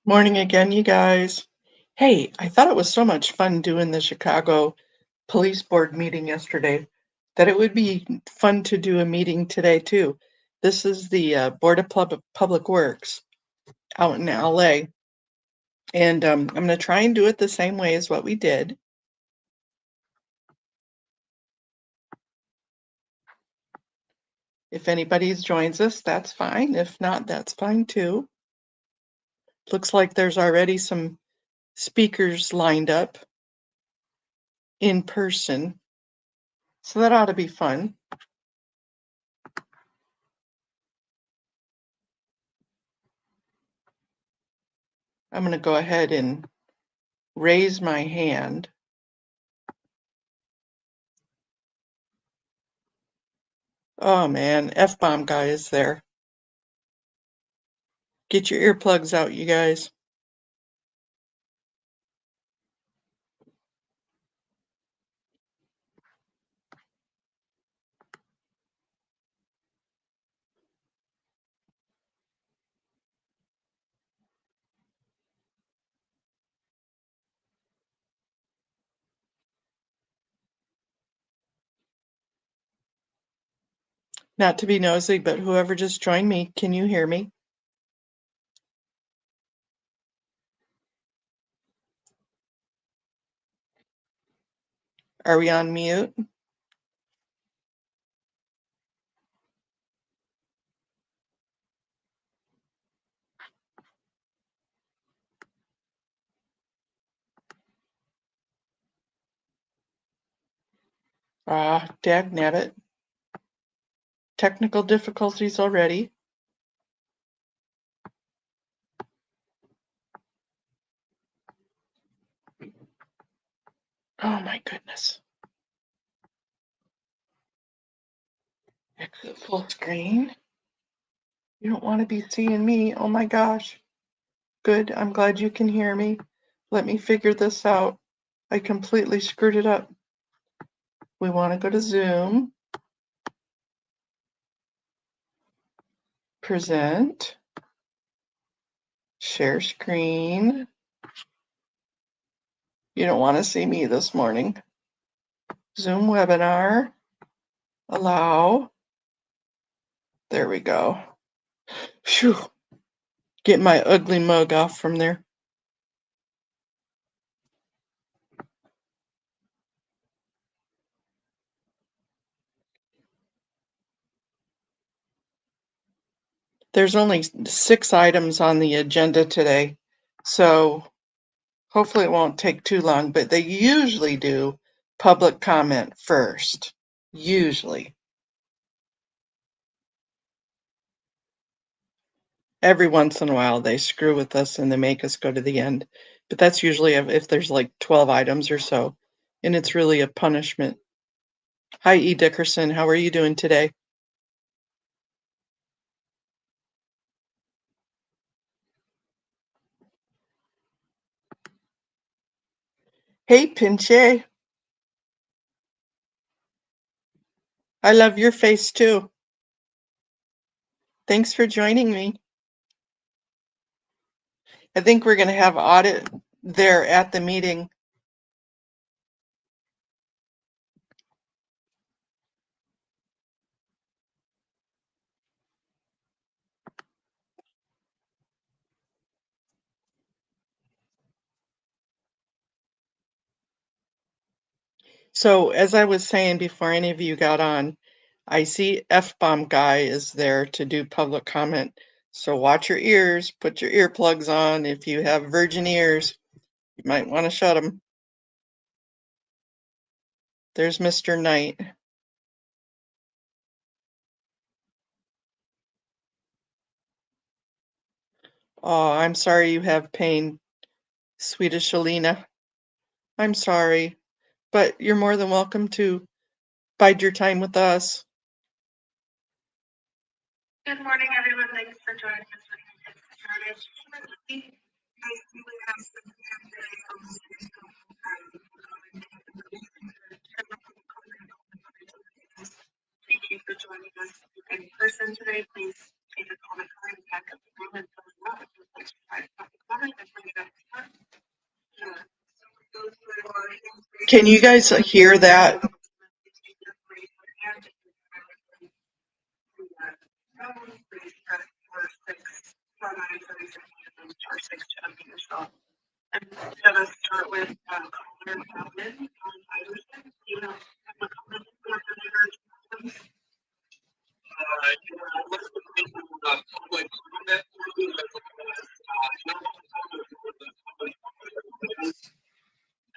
Morning again, you guys. Hey, I thought it was so much fun doing the Chicago Police Board meeting yesterday that it would be fun to do a meeting today too. This is the Board of Public Works out in LA, and I'm going to try and do it the same way as what we did. If anybody joins us, that's fine. If not, that's fine too. Looks like there's already some speakers lined up in person, so that ought to be fun. I'm going to go ahead and raise my hand. Oh man, F-bomb guy is there. Get your earplugs out, you guys. Not to be nosy, but whoever just joined me, can you hear me? Are we on mute? Dagnabbit. Technical difficulties already. Oh my goodness. Exit full screen. You don't want to be seeing me. Oh my gosh. Good. I'm glad you can hear me. Let me figure this out. I completely screwed it up. We want to go to Zoom. Present. Share screen. You don't want to see me this morning. Zoom webinar. Allow. There we go. Phew. Get my ugly mug off from there. There's only 6 items on the agenda today, so hopefully it won't take too long, but they usually do public comment first. Usually. Every once in a while they screw with us and they make us go to the end. But that's usually if there's like 12 items or so, and it's really a punishment. Hi, E. Dickerson. How are you doing today? Hey, Pinche. I love your face too. Thanks for joining me. I think we're going to have audit there at the meeting. So as I was saying before any of you got on, I see F-bomb guy is there to do public comment. So watch your ears, put your earplugs on. If you have virgin ears, you might want to shut them. There's Mr. Knight. Oh, I'm sorry you have pain, Swedish Alina. I'm sorry, but you're more than welcome to bide your time with us. Good morning, everyone. Thanks for joining us for the started. Thank you for joining us in person today. Please take a comment card in the back of the room and fill it out if you'd like to provide a public comment. If Can you guys hear that? I'm gonna start with Colin Calvin on Iverson. You have a comment for the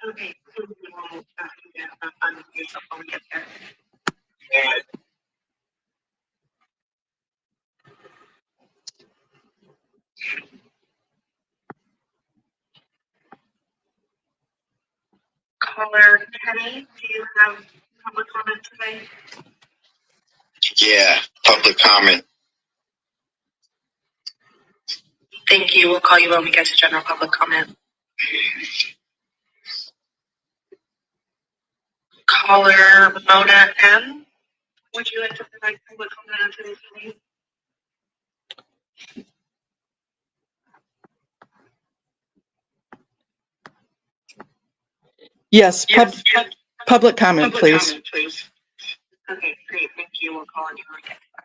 Okay, so we will get on yourself when we get there. Caller Kenny, do you have public comment today? Yeah, public comment. Thank you. We'll call you when we get to general public comment. Caller Mona M, would you like to provide public comment on today's meeting? Yes, public comment, please. Please. Okay, great. Thank you. We'll call on you when we get to that.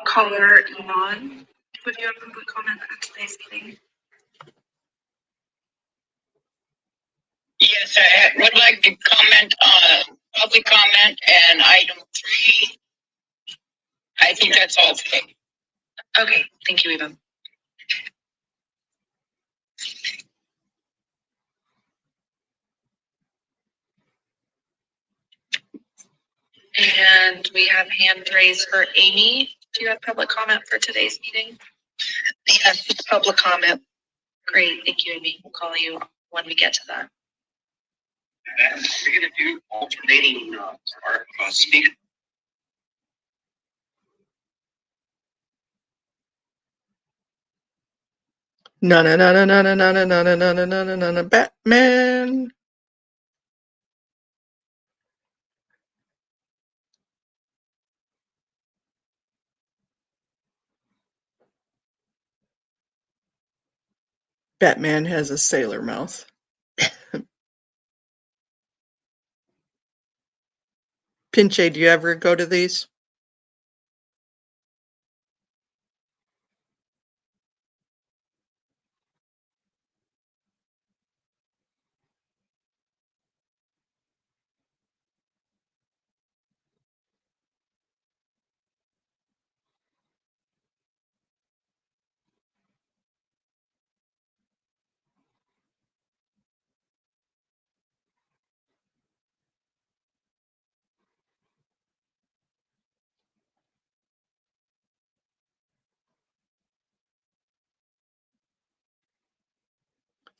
Caller Yvonne, would you have public comment on today's meeting? Yes, would like to comment on public comment and item 3. I think that's all today. Okay, thank you, Yvonne. And we have hand raised for Amy. Do you have public comment for today's meeting? Yes, it's public comment. Great, thank you, Amy. We'll call you when we get to that. And we're going to do alternating speaker. No, no, no, no, no, no, no, no, no, no, no, no, no, no, no, Batman. Batman has a sailor mouth. Pinche, do you ever go to these?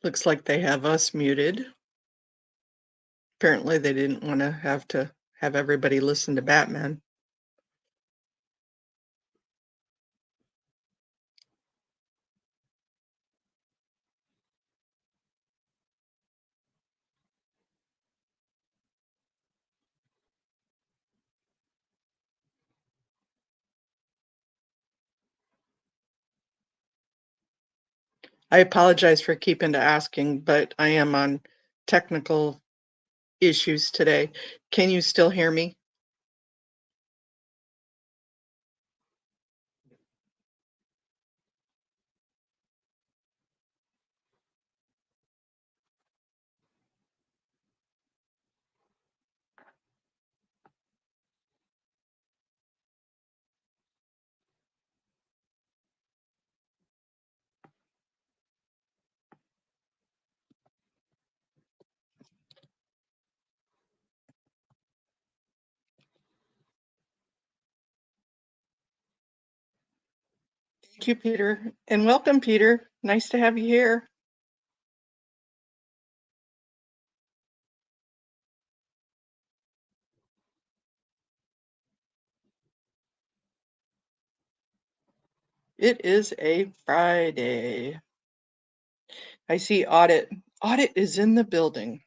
Looks like they have us muted. Apparently they didn't want to have everybody listen to Batman. I apologize for keeping to asking, but I am on technical issues today. Can you still hear me? you, Peter. And welcome, Peter. Nice to have you here. It is a Friday. I see Audit. Audit is in the building.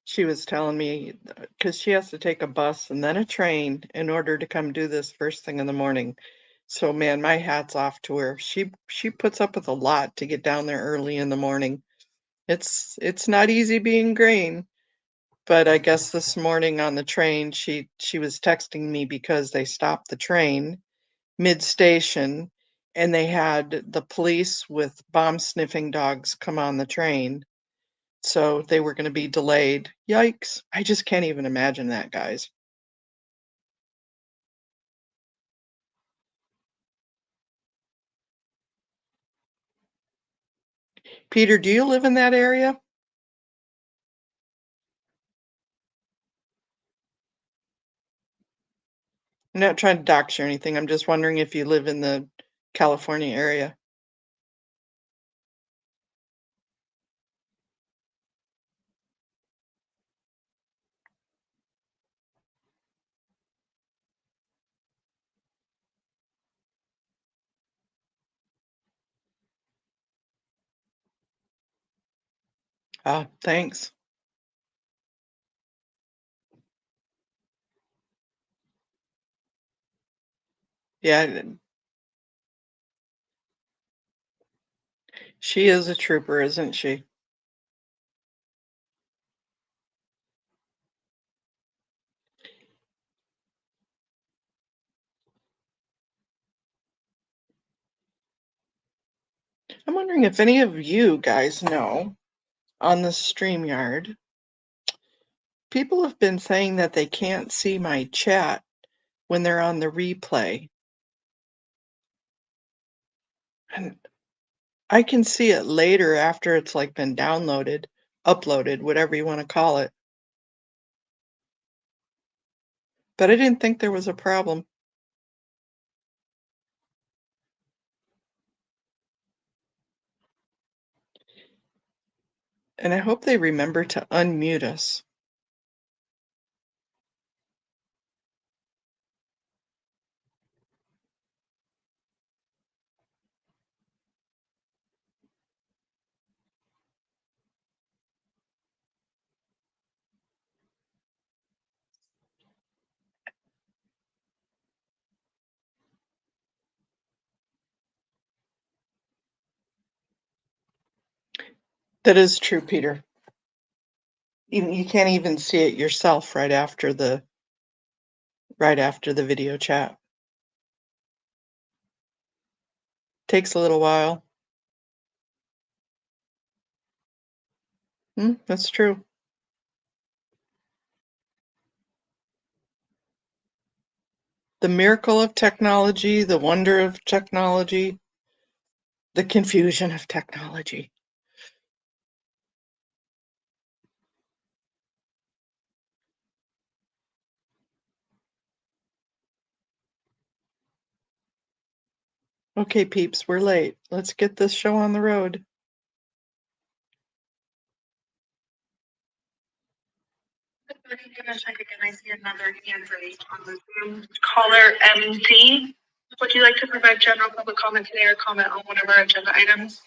She was telling me because she has to take a bus and then a train in order to come do this first thing in the morning. So man, my hat's off to her. She puts up with a lot to get down there early in the morning. It's not easy being green, but I guess this morning on the train she was texting me because they stopped the train mid-station and they had the police with bomb sniffing dogs come on the train. So they were going to be delayed. Yikes. I just can't even imagine that, guys. Peter, do you live in that area? I'm not trying to dox you or anything. I'm just wondering if you live in the California area. Ah, thanks. Yeah, she is a trooper, isn't she? I'm wondering if any of you guys know on the StreamYard, people have been saying that they can't see my chat when they're on the replay. And I can see it later after it's like been downloaded, uploaded, whatever you want to call it. But I didn't think there was a problem. And I hope they remember to unmute us. That is true, Peter. You can't even see it yourself right after the video chat. Takes a little while. That's true. The miracle of technology, the wonder of technology, the confusion of technology. Okay, peeps, we're late. Let's get this show on the road. Check again. I see another hand raised on the Zoom. Caller MD. Would you like to provide general public comment today or comment on one of our agenda items?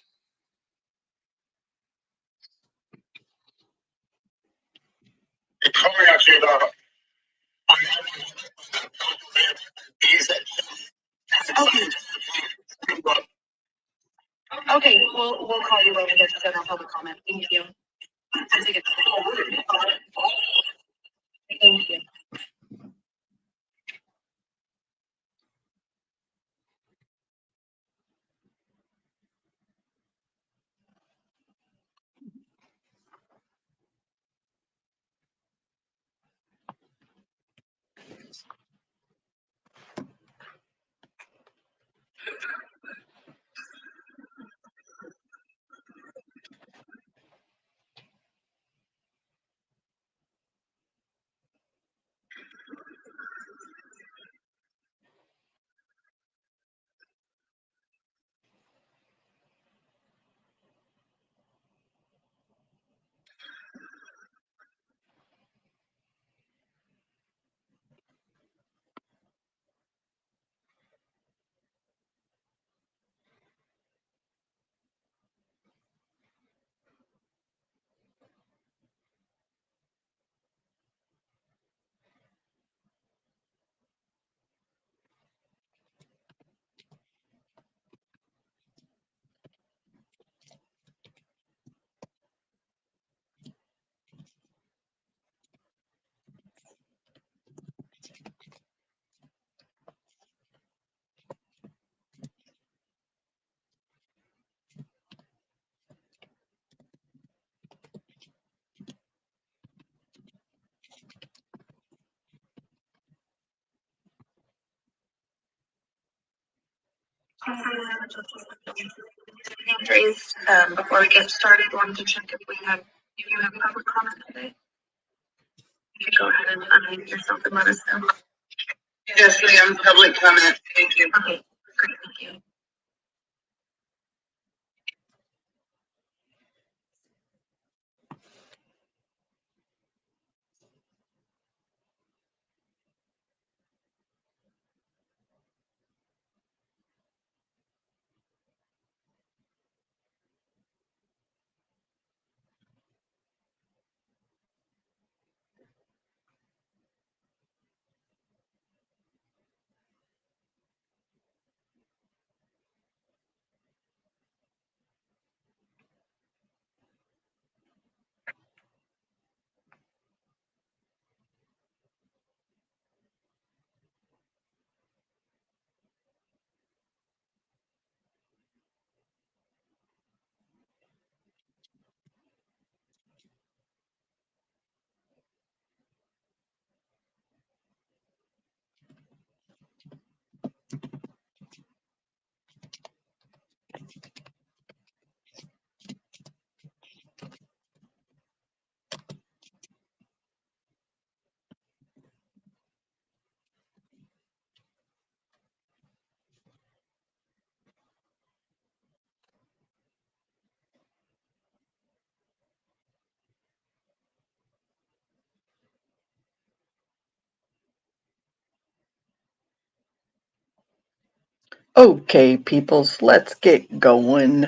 Okay. Okay, we'll call you when we get to general public comment. Thank you. Thank you. Hand raised, before we get started, wanted to check if you have public comment today. You can go ahead and unmute yourself and let us know. Yes, ma'am, public comment, thank you. Okay, great, thank you. Okay, peoples, let's get going.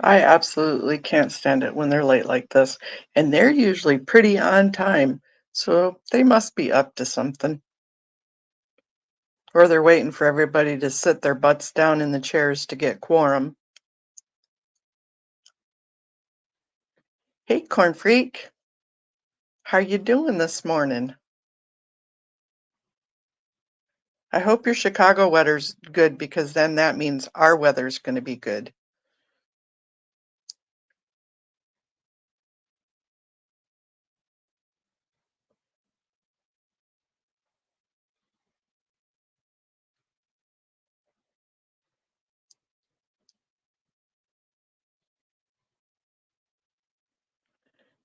I absolutely can't stand it when they're late like this, and they're usually pretty on time, so they must be up to something. Or they're waiting for everybody to sit their butts down in the chairs to get quorum. Hey, Corn Freak, how you doing this morning? I hope your Chicago weather's good because then that means our weather's going to be good.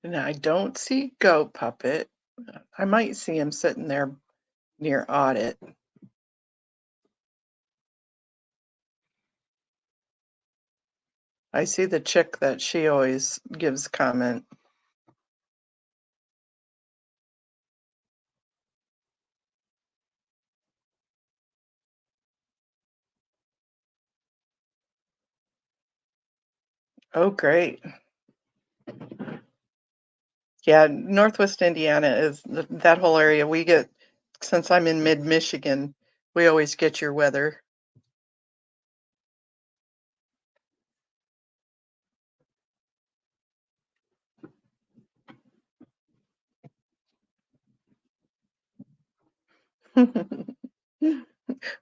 And I don't see Goat Puppet. I might see him sitting there near Audit. I see the chick that she always gives comment. Oh, great. Yeah, Northwest Indiana is that whole area. We get, since I'm in mid-Michigan, we always get your weather.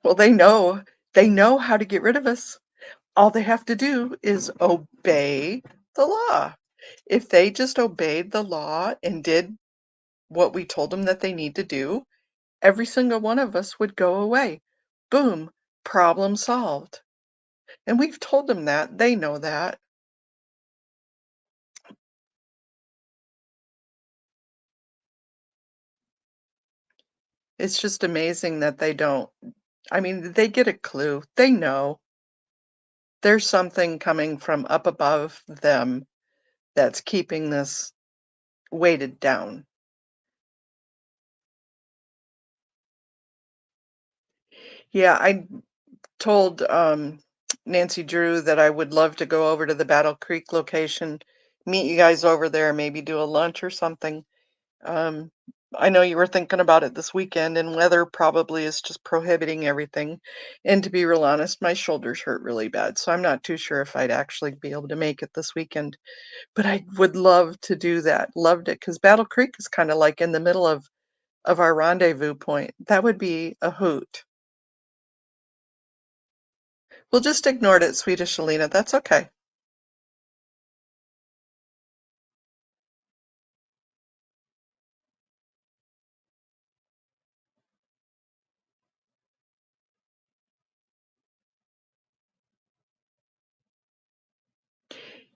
Well, they know how to get rid of us. All they have to do is obey the law. If they just obeyed the law and did what we told them that they need to do, every single one of us would go away. Boom, problem solved. And we've told them that. They know that. It's just amazing that they don't. I mean, they get a clue. They know there's something coming from up above them that's keeping this weighted down. Yeah, I told Nancy Drew that I would love to go over to the Battle Creek location, meet you guys over there, maybe do a lunch or something. Um, I know you were thinking about it this weekend, and weather probably is just prohibiting everything. And to be real honest, my shoulders hurt really bad, so I'm not too sure if I'd actually be able to make it this weekend. But I would love to do that. Loved it because Battle Creek is kind of like in the middle of our rendezvous point. That would be a hoot. We'll just ignore it, Swedish Alina. That's okay.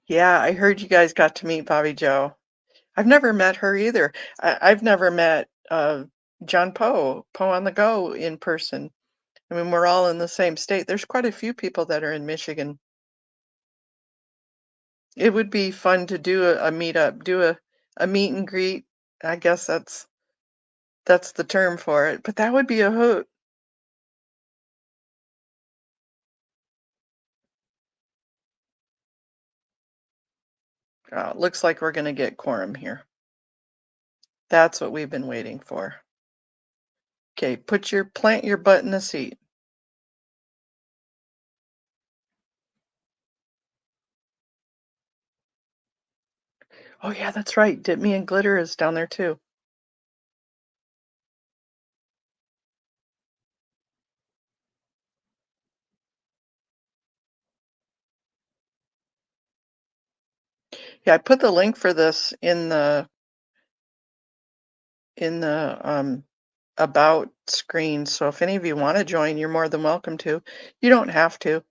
Yeah, I heard you guys got to meet Bobby Joe. I've never met her either. I've never met John Poe on the Go in person. I mean, we're all in the same state. There's quite a few people that are in Michigan. It would be fun to do a meetup, do a meet and greet. I guess that's the term for it. But that would be a hoot. Looks like we're gonna get quorum here. That's what we've been waiting for. Okay, plant your butt in the seat. Oh yeah, that's right. Dip Me in Glitter is down there too. Yeah, I put the link for this in the about screen. So if any of you want to join, you're more than welcome to. You don't have to.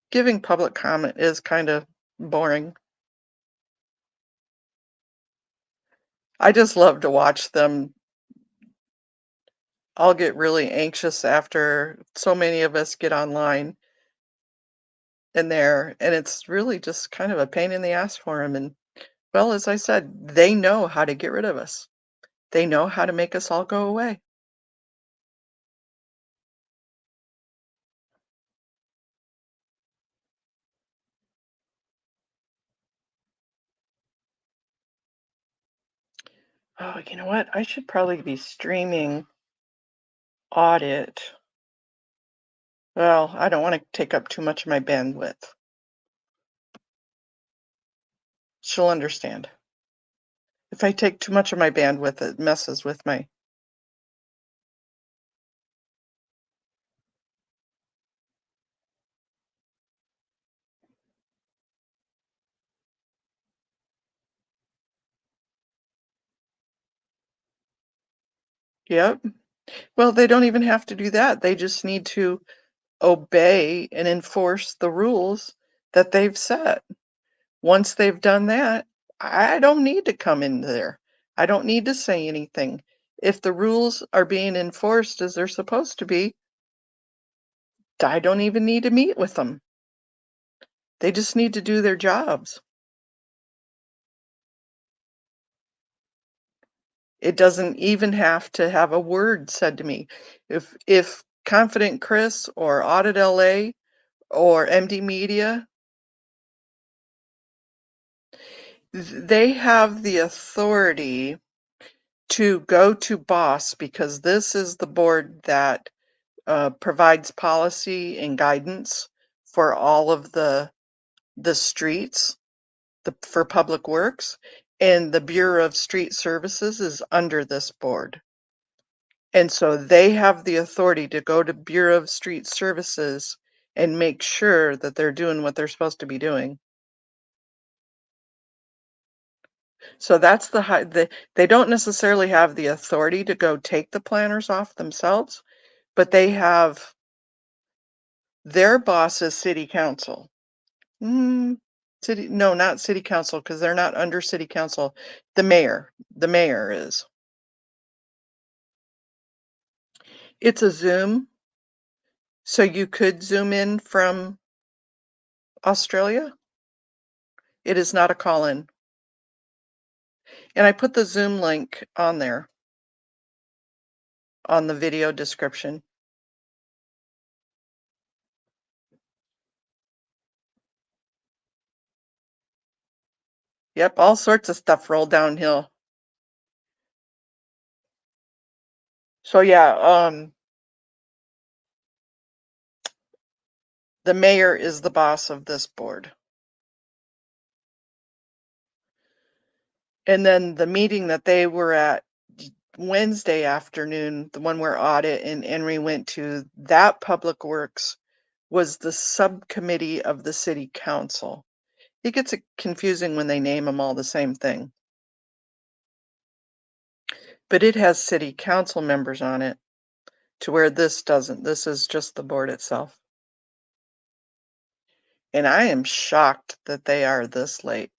Giving public comment is kind of boring. I just love to watch them. I'll get really anxious after so many of us get online and it's really just kind of a pain in the ass for them. And well, as I said, they know how to get rid of us. They know how to make us all go away. Oh, you know what? I should probably be streaming audit. Well, I don't want to take up too much of my bandwidth. She'll understand. If I take too much of my bandwidth, it messes with my. Yep. Well, they don't even have to do that. They just need to obey and enforce the rules that they've set. Once they've done that, I don't need to come in there. I don't need to say anything. If the rules are being enforced as they're supposed to be, I don't even need to meet with them. They just need to do their jobs. It doesn't even have to have a word said to me. If Confident Chris or Audit LA or MD Media, they have the authority to go to boss because this is the board that provides policy and guidance for all of the streets for public works, and the Bureau of Street Services is under this board. And so they have the authority to go to Bureau of Street Services and make sure that they're doing what they're supposed to be doing. So that's they don't necessarily have the authority to go take the planners off themselves, but they have their boss is city council. No, not city council because they're not under city council. The mayor is. It's a Zoom, so you could Zoom in from Australia. It is not a call-in. And I put the Zoom link on there on the video description. Yep, all sorts of stuff rolled downhill. So yeah, the mayor is the boss of this board. And then the meeting that they were at Wednesday afternoon, the one where Audit and Henry went to, that Public Works was the subcommittee of the city council. It gets confusing when they name them all the same thing. But it has city council members on it to where this doesn't. This is just the board itself. And I am shocked that they are this late.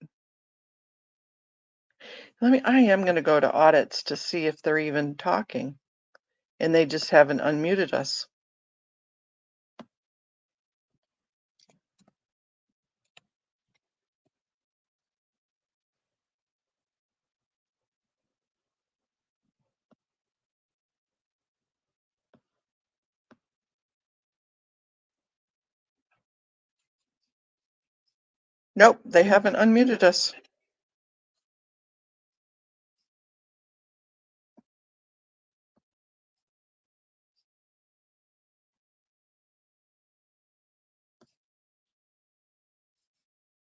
I am gonna go to audits to see if they're even talking, and they just haven't unmuted us. Nope, they haven't unmuted us.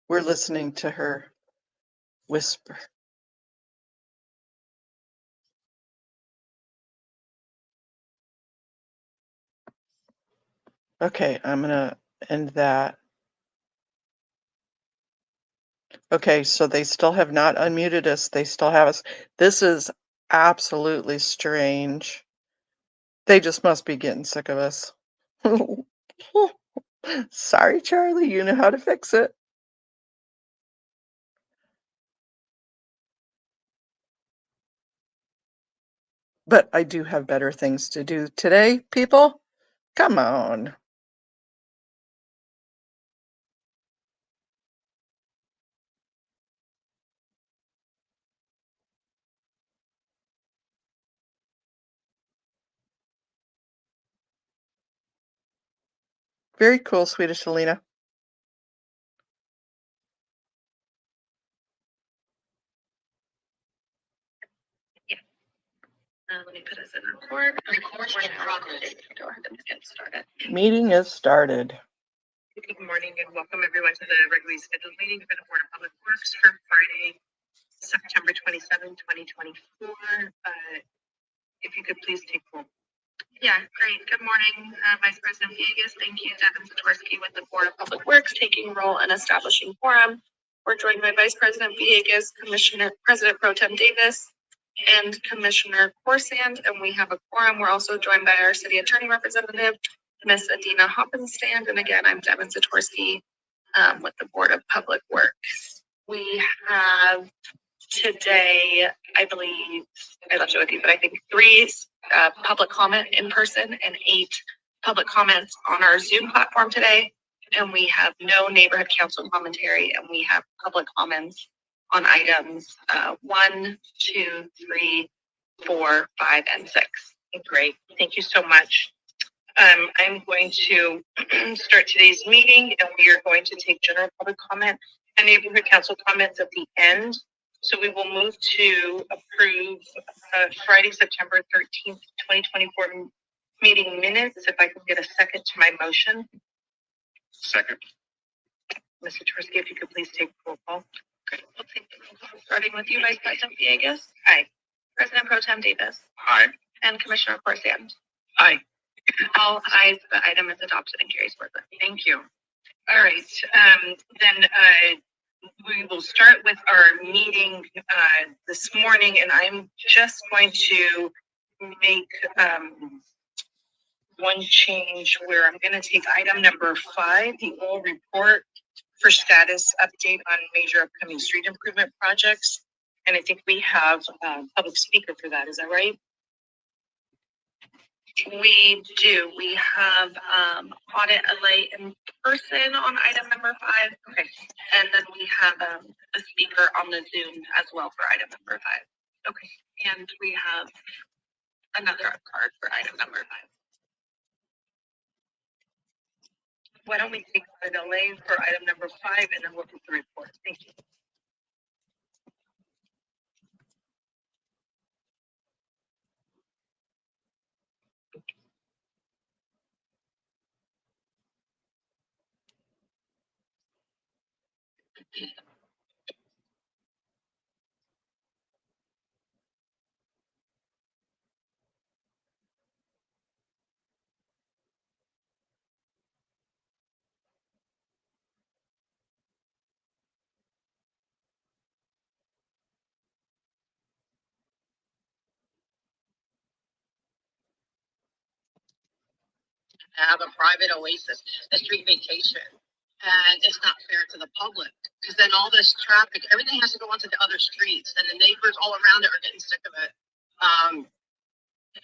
We're listening to her whisper. Okay, I'm gonna end that. Okay, so they still have not unmuted us. They still have us. This is absolutely strange. They just must be getting sick of us. Sorry, Charlie, you know how to fix it. But I do have better things to do today, people. Come on. Very cool, Swedish Alina. Let me put us in record. Recording in progress. Go ahead and get started. Meeting is started. Good morning and welcome everyone to the regularly scheduled meeting for the Board of Public Works for Friday, September 27, 2024. If you could please take roll. Yeah, great. Good morning, Vice President Villegas. Thank you, Devin Zatorsky with the Board of Public Works, taking role in establishing quorum. We're joined by Vice President Villegas, Commissioner President Pro Tem Davis, and Commissioner Corsand, and we have a quorum. We're also joined by our City Attorney Representative, Miss Adina Hoppenstand, and again, I'm Devin Zatorsky with the Board of Public Works. We have today, I believe, I left it with you, but I think 3 public comment in person and 8 public comments on our Zoom platform today. And we have no neighborhood council commentary, and we have public comments on items 1, 2, 3, 4, 5, and 6. Great. Thank you so much. I'm going to start today's meeting, and we are going to take general public comment and neighborhood council comments at the end. So we will move to approve Friday, September 13th, 2024 meeting minutes. If I can get a second to my motion. Second. Mr. Tursky, if you could please take roll call. Okay, we'll take the roll call, starting with you, Vice President Villegas. Aye. President Pro Tem Davis. Aye. And Commissioner Corsand. Aye. All ayes, the item is adopted and carries forward. Thank you. All right, then we will start with our meeting this morning, and I'm just going to make one change where I'm going to take item number 5, the oral report for status update on major upcoming street improvement projects. And I think we have a public speaker for that. Is that right? We do. We have Audit LA in person on item number 5. Okay. And then we have a speaker on the Zoom as well for item number 5. Okay. And we have another card for item number 5. Why don't we take the delay for item number 5 and then we'll do the report. Thank you. Have a private oasis, a street vacation. and it's not fair to the public because then all this traffic, everything has to go onto the other streets, and the neighbors all around it are getting sick of it.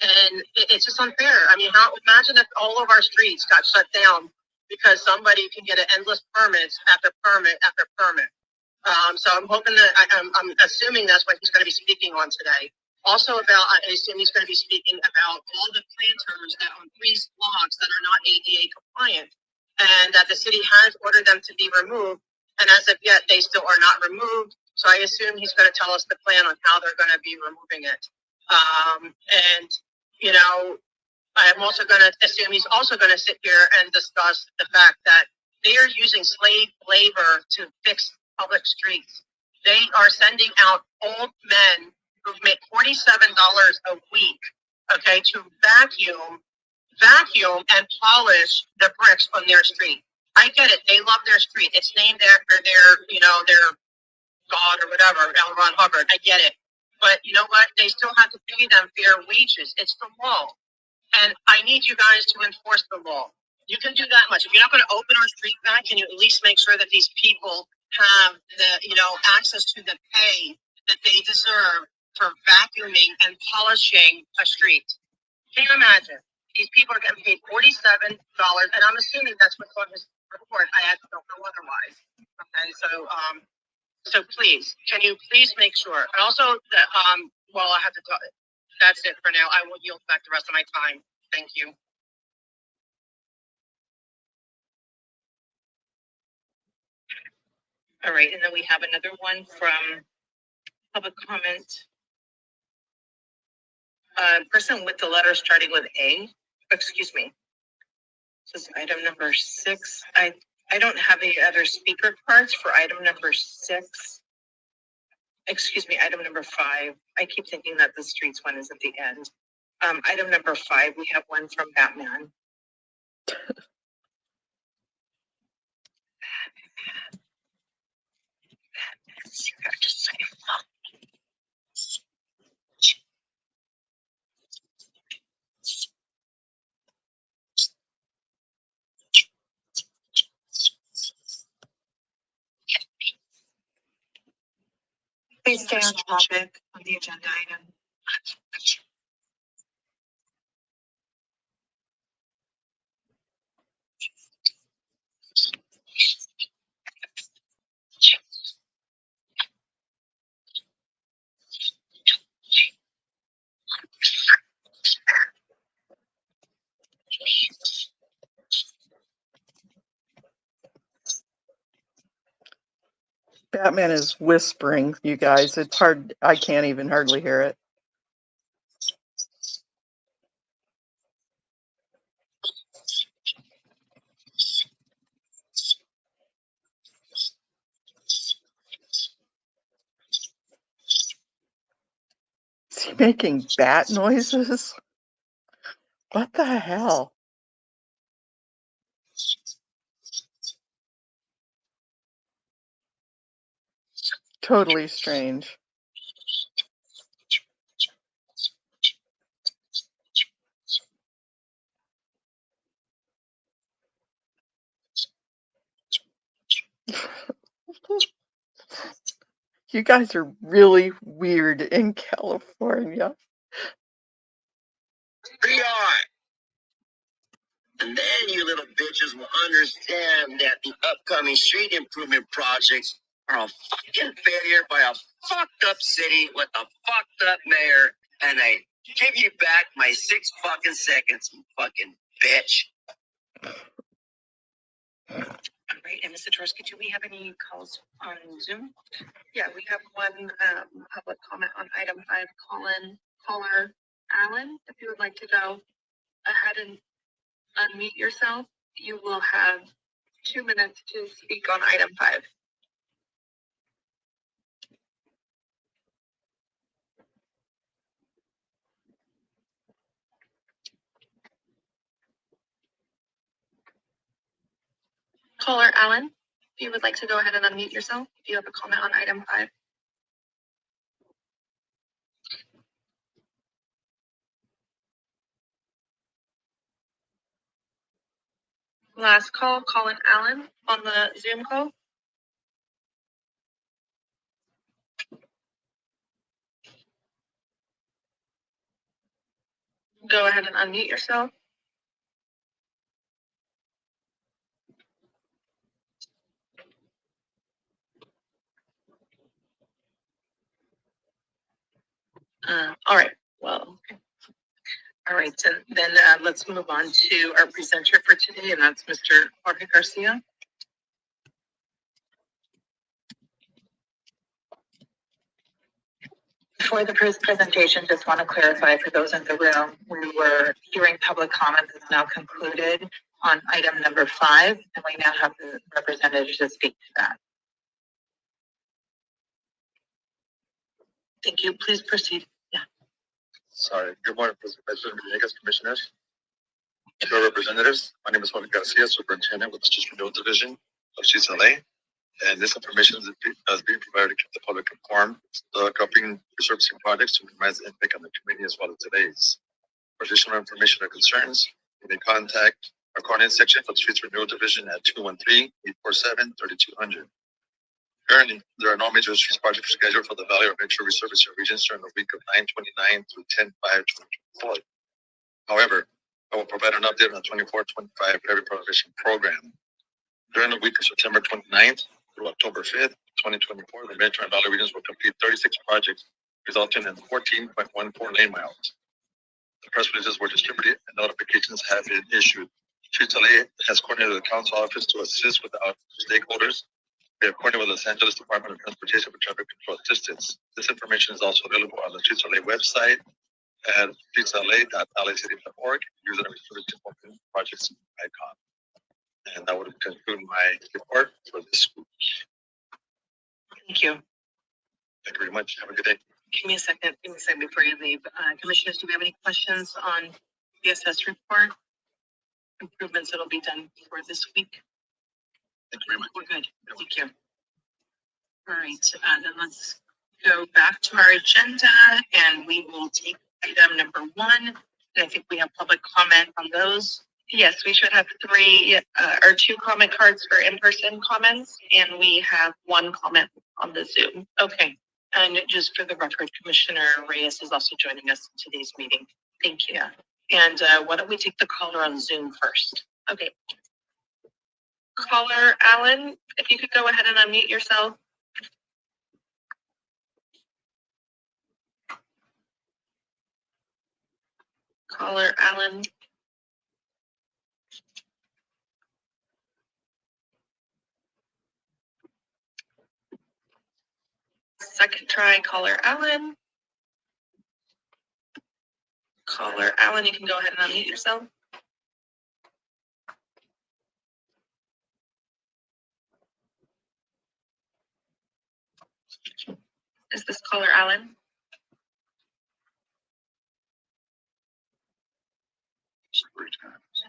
And it's just unfair. I mean, imagine if all of our streets got shut down because somebody can get an endless permits after permit after permit. So I'm hoping that I'm assuming that's what he's going to be speaking on today. Also about, I assume he's going to be speaking about all the planters that on 3 blocks that are not ADA compliant, and that the city has ordered them to be removed. And as of yet, they still are not removed. So I assume he's going to tell us the plan on how they're going to be removing it. And, you know, I'm also going to assume he's also going to sit here and discuss the fact that they are using slave labor to fix public streets. They are sending out old men who make $47 a week, okay, to vacuum and polish the bricks on their street. I get it. They love their street. It's named after their God or whatever, L. Ron Hubbard. I get it. But you know what? They still have to pay them fair wages. It's the law. And I need you guys to enforce the law. You can do that much. If you're not going to open our street back, can you at least make sure that these people have access to the pay that they deserve for vacuuming and polishing a street? Can you imagine? These people are getting paid $47, and I'm assuming that's what's on his report. I don't know otherwise. Okay, so please, can you please make sure? And also, I have to talk. That's it for now. I will yield back the rest of my time. Thank you. All right, and then we have another one from public comment. Person with the letter starting with A. Excuse me. This is item number 6. I don't have any other speaker cards for item number 6. Excuse me, item number 5. I keep thinking that the streets one is at the end. Item number 5, we have one from Batman. Please stay on topic on the agenda item. Batman is whispering, you guys. It's hard. I can't even hardly hear it. Is he making bat noises? What the hell? Totally strange. You guys are really weird in California. Free art. And then you little bitches will understand that the upcoming street improvement projects are a fucking failure by a fucked up city with a fucked up mayor. And I give you back my 6 fucking seconds, you fucking bitch. All right, and Mr. Torski, do we have any calls on Zoom? Yeah, we have one public comment on item 5. Caller Allen, if you would like to go ahead and unmute yourself, you will have 2 minutes to speak on item 5. Caller Allen, if you would like to go ahead and unmute yourself, if you have a comment on item 5. Last call, Colin Allen on the Zoom call. Go ahead and unmute yourself. All right, well, all right, so then let's move on to our presenter for today, and that's Mr. Jorge Garcia. For the presentation, just want to clarify for those in the room, we were hearing public comment is now concluded on item number 5, and we now have the representative to speak to that. Thank you. Please proceed. Yeah. Sorry. Good morning, President Villegas, Commissioners, and representatives. My name is Juan Garcia, Superintendent with the Streets Renewal Division of Streets LA. And this information is being provided to keep the public informed. The accompanying resurfacing projects to minimize the impact on the community as well as today's. For additional information or concerns, you may contact our coordinating section for the Streets Renewal Division at 213-847-3200. Currently, there are no major streets projects scheduled for the Valley or Metro resurfacing regions during the week of 9/29 through 10/5/2024. However, I will provide an update on the 24-25 Levee Preservation Program. During the week of September 29th through October 5th, 2024, the Metro and Valley regions will complete 36 projects, resulting in 14.14 lane miles. The press releases were distributed and notifications have been issued. Streets LA has coordinated the council office to assist with our stakeholders. We have coordinated with Los Angeles Department of Transportation for traffic control assistance. This information is also available on the Streets LA website at streetsla.lacity.org using the resurfacing projects icon. And that would conclude my report for this week. Thank you. Thank you very much. Have a good day. Give me a second before you leave. Commissioners, do we have any questions on the SS report? Improvements that'll be done for this week? Thank you very much. We're good. Thank you. All right, then let's go back to our agenda and we will take item number 1. And I think we have public comment on those. Yes, we should have 3 or 2 comment cards for in-person comments, and we have 1 comment on the Zoom. Okay. And just for the record, Commissioner Reyes is also joining us in today's meeting. Thank you. And why don't we take the caller on Zoom first? Okay. Caller Allen, if you could go ahead and unmute yourself. Caller Allen. Second try, caller Allen. Caller Allen, you can go ahead and unmute yourself. Is this caller Allen?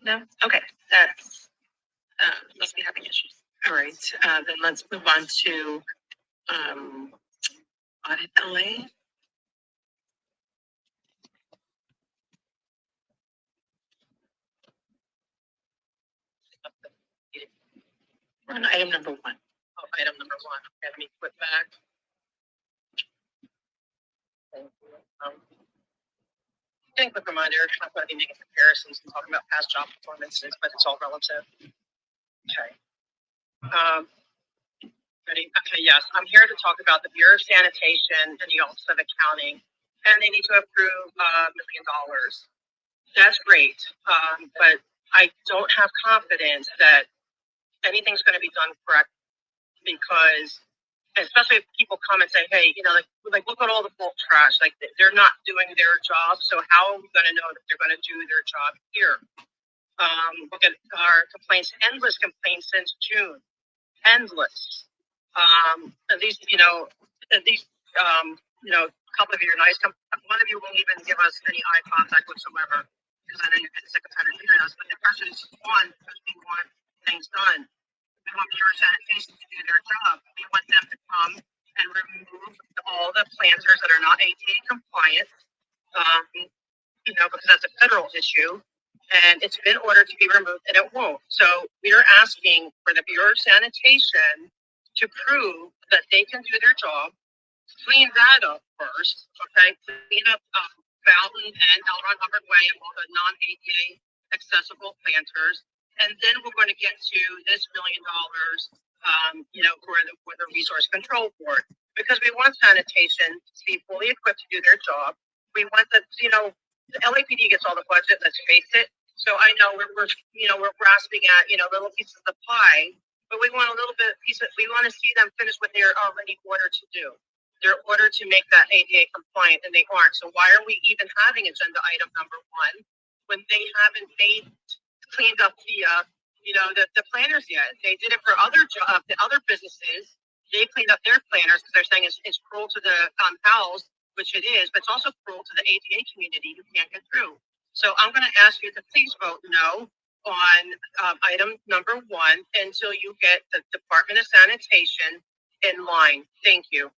No? Okay, that's must be having issues. All right, then let's move on to Audit LA. We're on item number 1. Oh, item number 1. Okay, let me flip back. Thank you. Getting a quick reminder, I'm going to be making comparisons and talking about past job performances, but it's all relative. Okay. Ready? Okay, yes. I'm here to talk about the Bureau of Sanitation and the Office of Accounting, and they need to approve $1 million. That's great, but I don't have confidence that anything's going to be done correct, because especially if people come and say, hey, like look at all the bulk trash, like they're not doing their job. So how are we going to know that they're going to do their job here? Look at our complaints, endless complaints since June, endless. At least, a couple of you are nice. One of you won't even give us any eye contact whatsoever, because I know you're getting sick of trying to hear us. But the question is, one, because we want things done. We want Bureau of Sanitation to do their job. We want them to come and remove all the planters that are not ADA compliant, because that's a federal issue. and it's been ordered to be removed, and it won't. So we are asking for the Bureau of Sanitation to prove that they can do their job, clean that up first, okay? Clean up Fountain and L. Ron Hubbard Way and all the non-ADA accessible planters, and then we're going to get to this $1 million, for the Resource Control Board, because we want sanitation to be fully equipped to do their job. We want the LAPD gets all the budget. Let's face it. So I know we're grasping at little pieces of the pie, but we want a little bit piece of. We want to see them finish what they're already ordered to do. They're ordered to make that ADA compliant, and they aren't. So why are we even having agenda item number 1 when they haven't cleaned up the planners yet? They did it for the other businesses. They cleaned up their planners because they're saying it's cruel to the house, which it is, but it's also cruel to the ADA community who can't get through. So I'm going to ask you to please vote no on item number 1 until you get the Department of Sanitation in line. Thank you.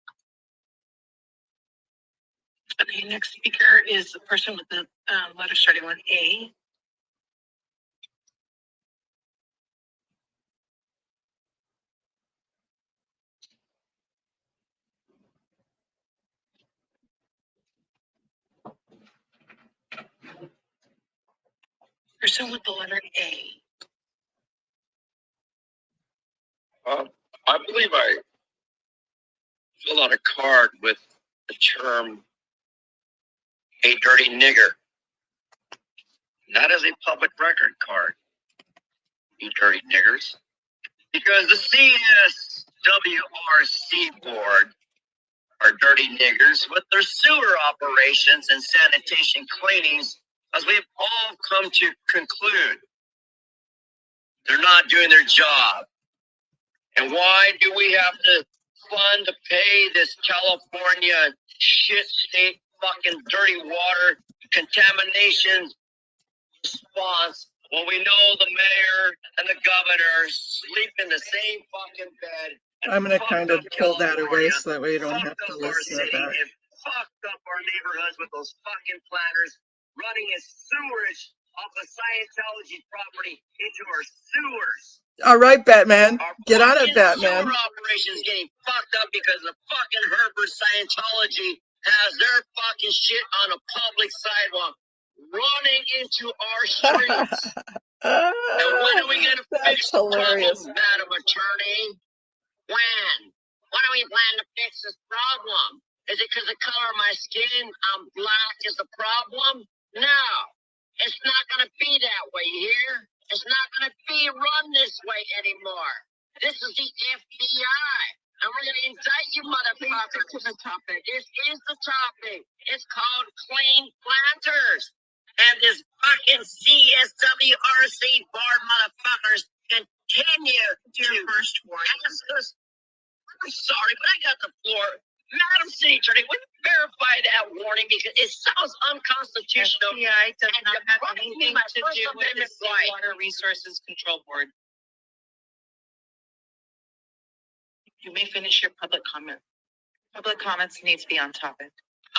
Okay, next speaker is the person with the letter starting with A. Person with the letter A. I believe I filled out a card with the term "a dirty nigger." That is a public record card, you dirty niggers. Because the CSWRC board are dirty niggers with their sewer operations and sanitation cleanings, as we've all come to conclude. They're not doing their job. And why do we have to fund to pay this California shit state fucking dirty water contamination response when we know the mayor and the governor sleep in the same fucking bed? I'm going to kind of pull that away so that way you don't have to listen to that. And fucked up our neighborhoods with those fucking planners running his sewerage off of Scientology property into our sewers. All right, Batman. Get on it, Our Batman. sewer operations getting fucked up because the fucking Herbert Scientology has their fucking shit on a public sidewalk running into our streets. And when are we gonna fix the hilarious. problem, Madam Attorney? When? When are we planning to fix this problem? Is it because the color of my skin, I'm black, is the problem? No. It's not going to be that way, you hear? It's not going to be run this way anymore. This is the FBI. And we're going to indict you, motherfuckers. To the topic. This is the topic. It's called clean planters. And this fucking CSWRC board motherfuckers continue Your to first warning. ask us. I'm sorry, but I got the floor. Madam City Attorney, would you verify that warning because it sounds unconstitutional? FBI does and not have depriving anything my to First do with the Amendment right. Water Resources Control Board. You may finish your public comment. Public comments need to be on topic.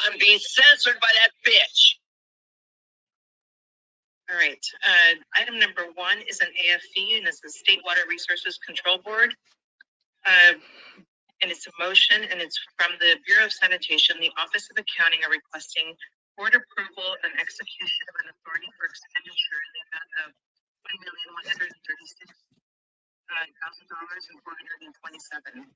I'm being censored by that bitch. All right, item number 1 is an AFE, and it's the State Water Resources Control Board. And it's a motion, and it's from the Bureau of Sanitation. The Office of Accounting are requesting board approval and execution of an authority for expenditure in the amount of $1,136,427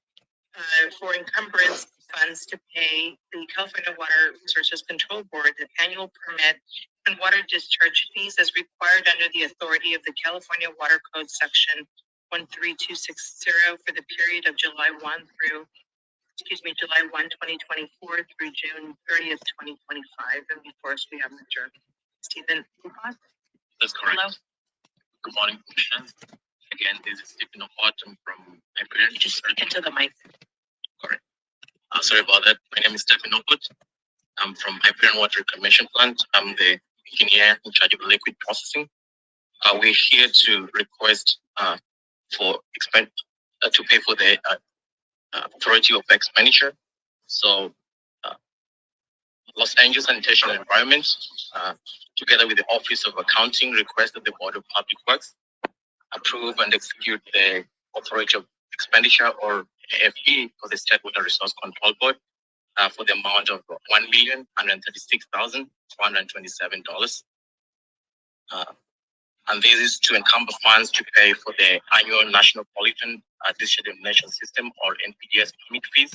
for encumbrance funds to pay the California Water Resources Control Board the annual permit and water discharge fees as required under the authority of the California Water Code Section 13260 for the period of July 1, 2024 through June 30th, 2025. And before us, we have Mr. Stephen Pujols. That's correct. Hello. Good morning, Commissioner. Again, this is Stephen O'Bottom from Hyperion. You just speak into the mic. Correct. Sorry about that. My name is Stephen O'Bottom. I'm from Hyperion Water Commission Plant. I'm the engineer in charge of liquid processing. We're here to request to pay for the authority of expenditure. So, Los Angeles Sanitation and Environment, together with the Office of Accounting, requested the Board of Public Works approve and execute the Authority of Expenditure, or AFE, for the State Water Resource Control Board for the amount of $1,136,427. And this is to encumber funds to pay for the annual National Pollutant Discharge Elimination System, or NPDES, permit fees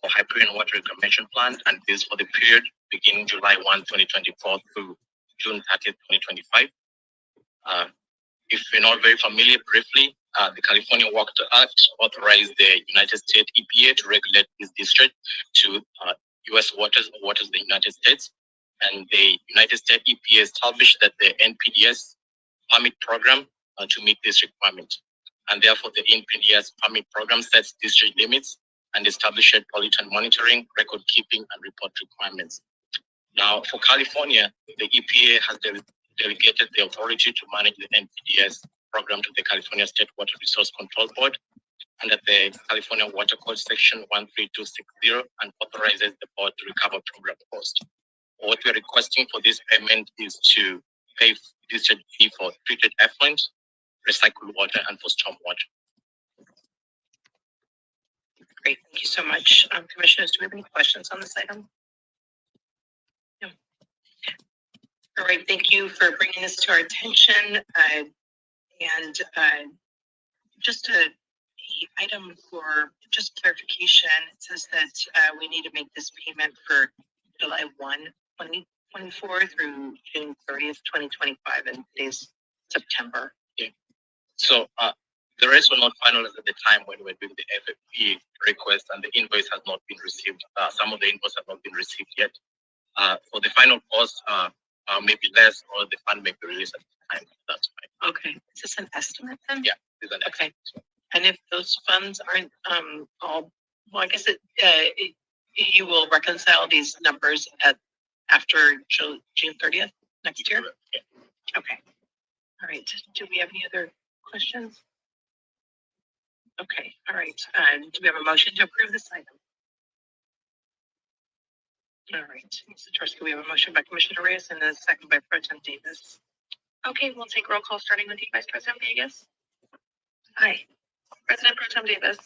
for Hyperion Water Reclamation Plant, and this for the period beginning July 1, 2024 through June 30th, 2025. If you're not very familiar, briefly, the California Water Act authorized the United States EPA to regulate this discharge to U.S. waters or waters of the United States. And the United States EPA established that the NPDES permit program to meet this requirement. And therefore, the NPDES permit program sets discharge limits and established pollutant monitoring, record keeping, and report requirements. Now, for California, the EPA has delegated the authority to manage the NPDES program to the California State Water Resource Control Board under the California Water Code Section 13260, and authorizes the board to recover program costs. What we're requesting for this payment is to pay discharge fee for treated effluent, recycled water, and for stormwater. Great, thank you so much. Commissioners, do we have any questions on this item? No. All right, thank you for bringing this to our attention. Just a item for just clarification. It says that we need to make this payment for July 1, 2024 through June 30th, 2025, and today's September. Yeah. So the rates were not finalized at the time when we were doing the FFP request, and the invoice has not been received. Some of the invoices have not been received yet. For the final cost, maybe less, or the fund may be released at the time. That's fine. Okay, is this an estimate then? Yeah, it's an okay. And if those funds aren't all, well, I guess you will reconcile these numbers after June 30th next year? Yeah. Okay. All right. Do we have any other questions? Okay. All right. Do we have a motion to approve this item? All right. Mr. Torski, we have a motion by Commissioner Reyes and a second by Pro Tem Davis. Okay, we'll take roll call starting with you, Vice President Vegas. Aye. President Pro Tem Davis.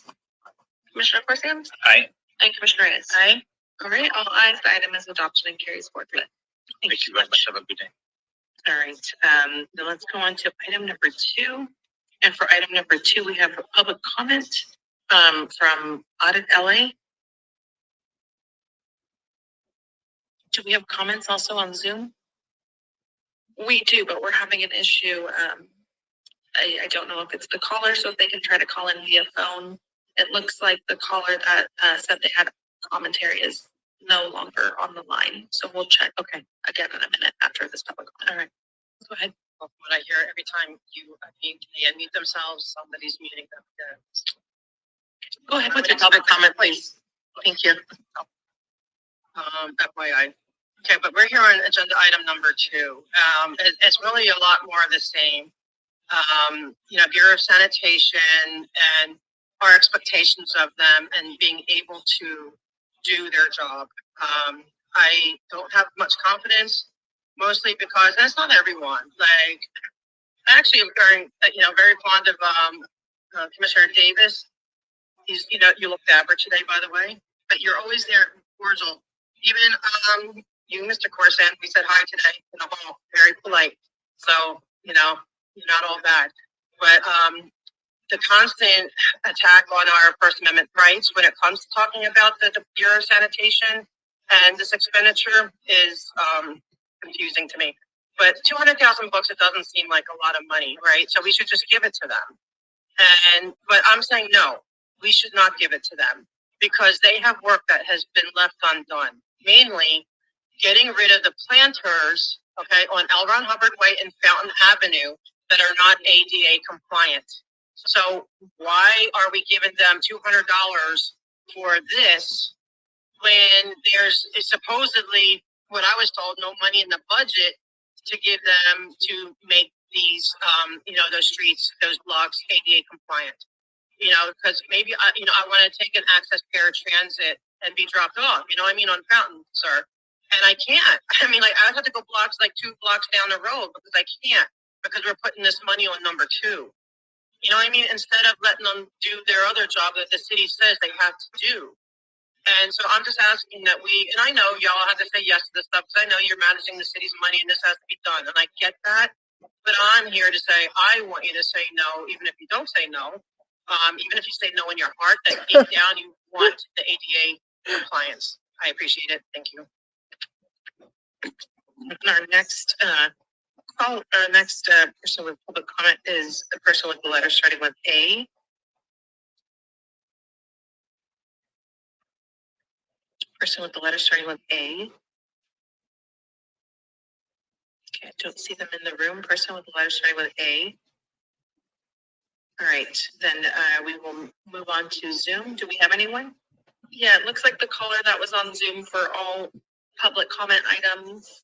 Commissioner Corsium. Aye. And Commissioner Reyes. Aye. All right, all ayes, the item is adopted and carries forward. Thank you very much. Have a good day. All right, then let's go on to item number 2. And for item number 2, we have a public comment from Audit LA. Do we have comments also on Zoom? We do, but we're having an issue. I don't know if it's the caller, so if they can try to call in via phone. It looks like the caller that said they had commentary is no longer on the line. So we'll check again in a minute after this public comment. All right, go ahead. What I hear every time you unmute themselves, somebody's muting them. Go ahead with your public comment, please. Thank you. FYI. Okay, but we're here on agenda item number 2. It's really a lot more of the same. Bureau of Sanitation and our expectations of them and being able to do their job. I don't have much confidence, mostly because, and it's not everyone. Like, I actually am very fond of Commissioner Davis. He's, you look dapper today, by the way, but you're always there, cordial. Even you, Mr. Corson, we said hi today in the hall, very polite. So, you're not all bad. But the constant attack on our First Amendment rights when it comes to talking about the Bureau of Sanitation and this expenditure is confusing to me. But $200,000 bucks, it doesn't seem like a lot of money, right? So we should just give it to them. But I'm saying no, we should not give it to them because they have work that has been left undone. Mainly getting rid of the planters, on L. Ron Hubbard Way and Fountain Avenue that are not ADA compliant. So why are we giving them $200 for this when there's supposedly, what I was told, no money in the budget to give them to make these, those streets, those blocks ADA compliant? Because maybe, I want to take an access paratransit and be dropped off, on Fountain, sir. And I can't. I mean, like, I have to go blocks, like 2 blocks down the road because I can't, because we're putting this money on number 2. You know what I mean? Instead of letting them do their other job that the city says they have to do. And so I'm just asking that and I know y'all have to say yes to this stuff because I know you're managing the city's money and this has to be done. And I get that. But I'm here to say, I want you to say no, even if you don't say no. Even if you say no in your heart, that deep down you want the ADA compliance. I appreciate it. Thank you. Our next person with public comment is the person with the letter starting with A. Person with the letter starting with A. Okay, I don't see them in the room. Person with the letter starting with A. All right, then we will move on to Zoom. Do we have anyone? Yeah, it looks like the caller that was on Zoom for all public comment items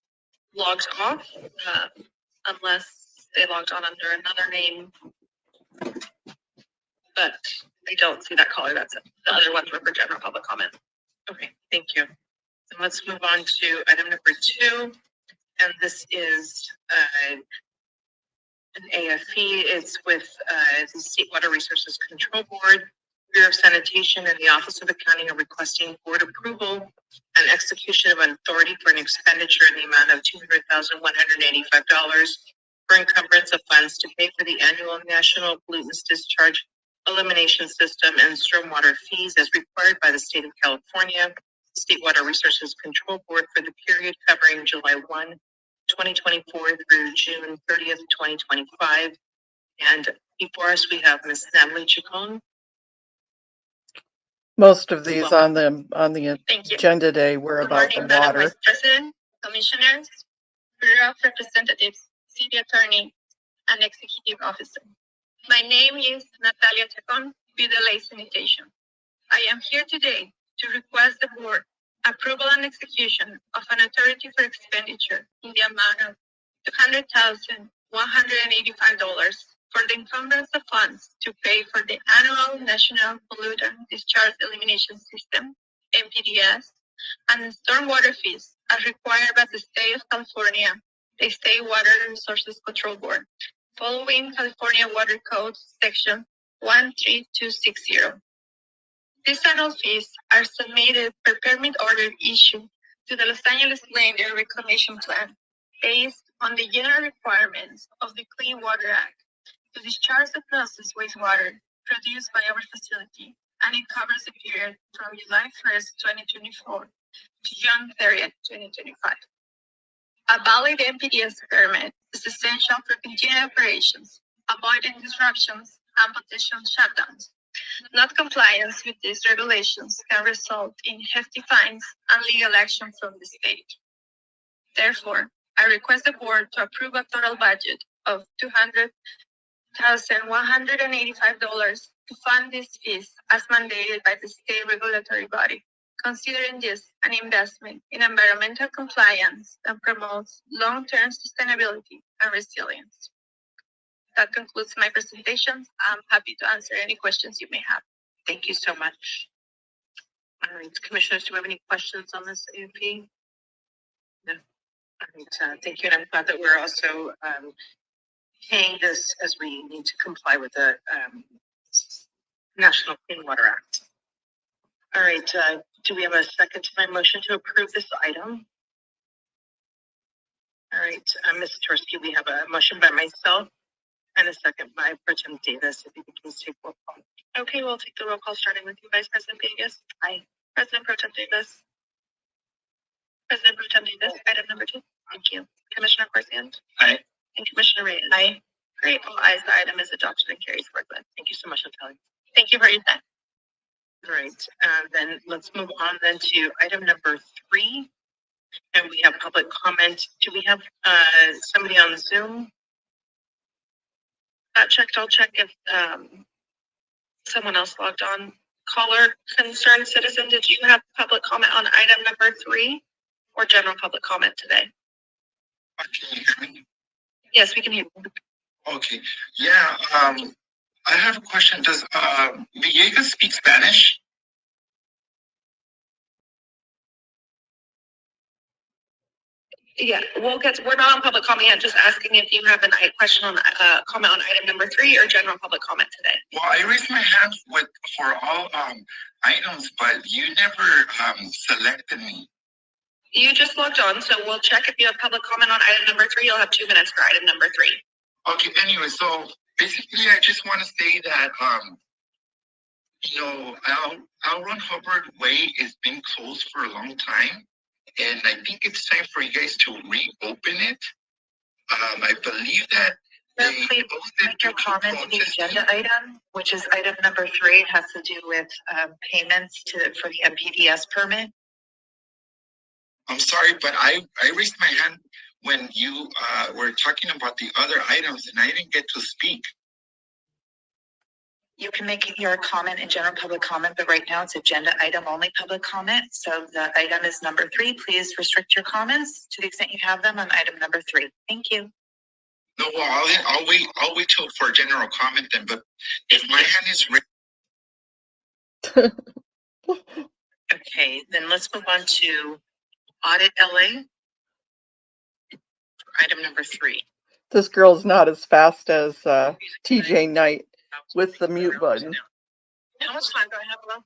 logged off, unless they logged on under another name. But I don't see that caller. That's it. The other ones were for general public comment. Okay, thank you. So let's move on to item number 2. And this is an AFE. It's with the State Water Resources Control Board. Bureau of Sanitation and the Office of Accounting are requesting board approval and execution of an authority for an expenditure in the amount of $200,185 for encumbrance of funds to pay for the annual National Pollutants Discharge Elimination System and stormwater fees as required by the state of California, State Water Resources Control Board for the period covering July 1, 2024 through June 30th, 2025. And before us, we have Ms. Natalie Chacon. Most of these on the Thank you. agenda today were Good about the morning, Madam water. Vice President, Commissioners, Bureau of Representatives, City Attorney, and Executive Officer. My name is Natalia Chacon with the Lake Sanitation. I am here today to request the board approval and execution of an authority for expenditure in the amount of $200,185 for the encumbrance of funds to pay for the annual National Pollutant Discharge Elimination System, NPDES, and stormwater fees as required by the State of California, the State Water Resources Control Board, following California Water Code Section 13260. These annual fees are submitted per permit order issued to the Los Angeles Land Area Reclamation Plan based on the general requirements of the Clean Water Act to discharge the processed wastewater produced by our facility, and it covers the period from July 1st, 2024 to June 30th, 2025. A valid NPDES permit is essential for continued operations, avoiding disruptions and potential shutdowns. Not compliance with these regulations can result in hefty fines and legal action from the state. Therefore, I request the board to approve a total budget of $200,185 to fund these fees as mandated by the state regulatory body, considering this an investment in environmental compliance that promotes long-term sustainability and resilience. That concludes my presentation. I'm happy to answer any questions you may have. Thank you so much. All right, commissioners, do we have any questions on this AFP? No. All right, thank you. And I'm glad that we're also paying this as we need to comply with the National Clean Water Act. All right, do we have a second to my motion to approve this item? All right, Ms. Tursky, we have a motion by myself and a second by Pro Tem Davis. If you could please take roll call. Okay, we'll take the roll call starting with you, Vice President Vegas. Aye. President Pro Tem Davis. President Pro Tem Davis, item number 2. Thank you. Commissioner Corsiant. Aye. And Commissioner Reyes. Aye. Great, all ayes, the item is adopted and carries forward. Thank you so much, Natalia. Thank you for your time. All right, then let's move on then to item number 3. And we have public comment. Do we have somebody on Zoom? I'll check if someone else logged on. Caller, concerned citizen, did you have public comment on item number 3 or general public comment today? Can you hear me? Yes, we can hear you. Okay. Yeah. I have a question. Does Villegas speak Spanish? Yeah, we're not on public comment yet, just asking if you have a question on, comment on item number 3 or general public comment today. Well, I raised my hand for all, items, but you never, selected me. You just logged on, so we'll check if you have public comment on item number 3. You'll have 2 minutes for item number 3. Okay, anyway, so basically I just want to say that, L. Ron Hubbard Way has been closed for a long time. And I think it's time for you guys to reopen it. I believe that Sir, they please posted make your due to comment to the protesting. agenda item, which is item number 3. It has to do with payments for the MPDS permit. I'm sorry, but I raised my hand when you were talking about the other items and I didn't get to speak. You can make your comment in general public comment, but right now it's agenda item only public comment. So the item is number 3. Please restrict your comments to the extent you have them on item number 3. Thank you. No, well, I'll wait till for general comment then, but if my hand is raised. Okay, then let's move on to audit LA. Item number 3. This girl's not as fast as TJ Knight with the mute button. How much time do I have left?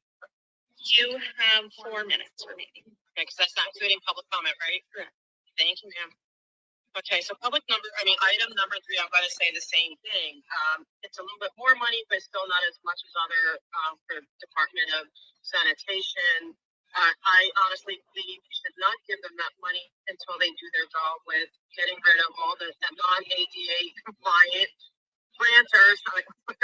You have 4 minutes remaining. Okay, because that's not including public comment, right? Correct. Thank you, ma'am. Okay, so item number 3, I'm gonna say the same thing. It's a little bit more money, but still not as much as other, for Department of Sanitation. I honestly believe you should not give them that money until they do their job with getting rid of all the non-ADA compliant planters.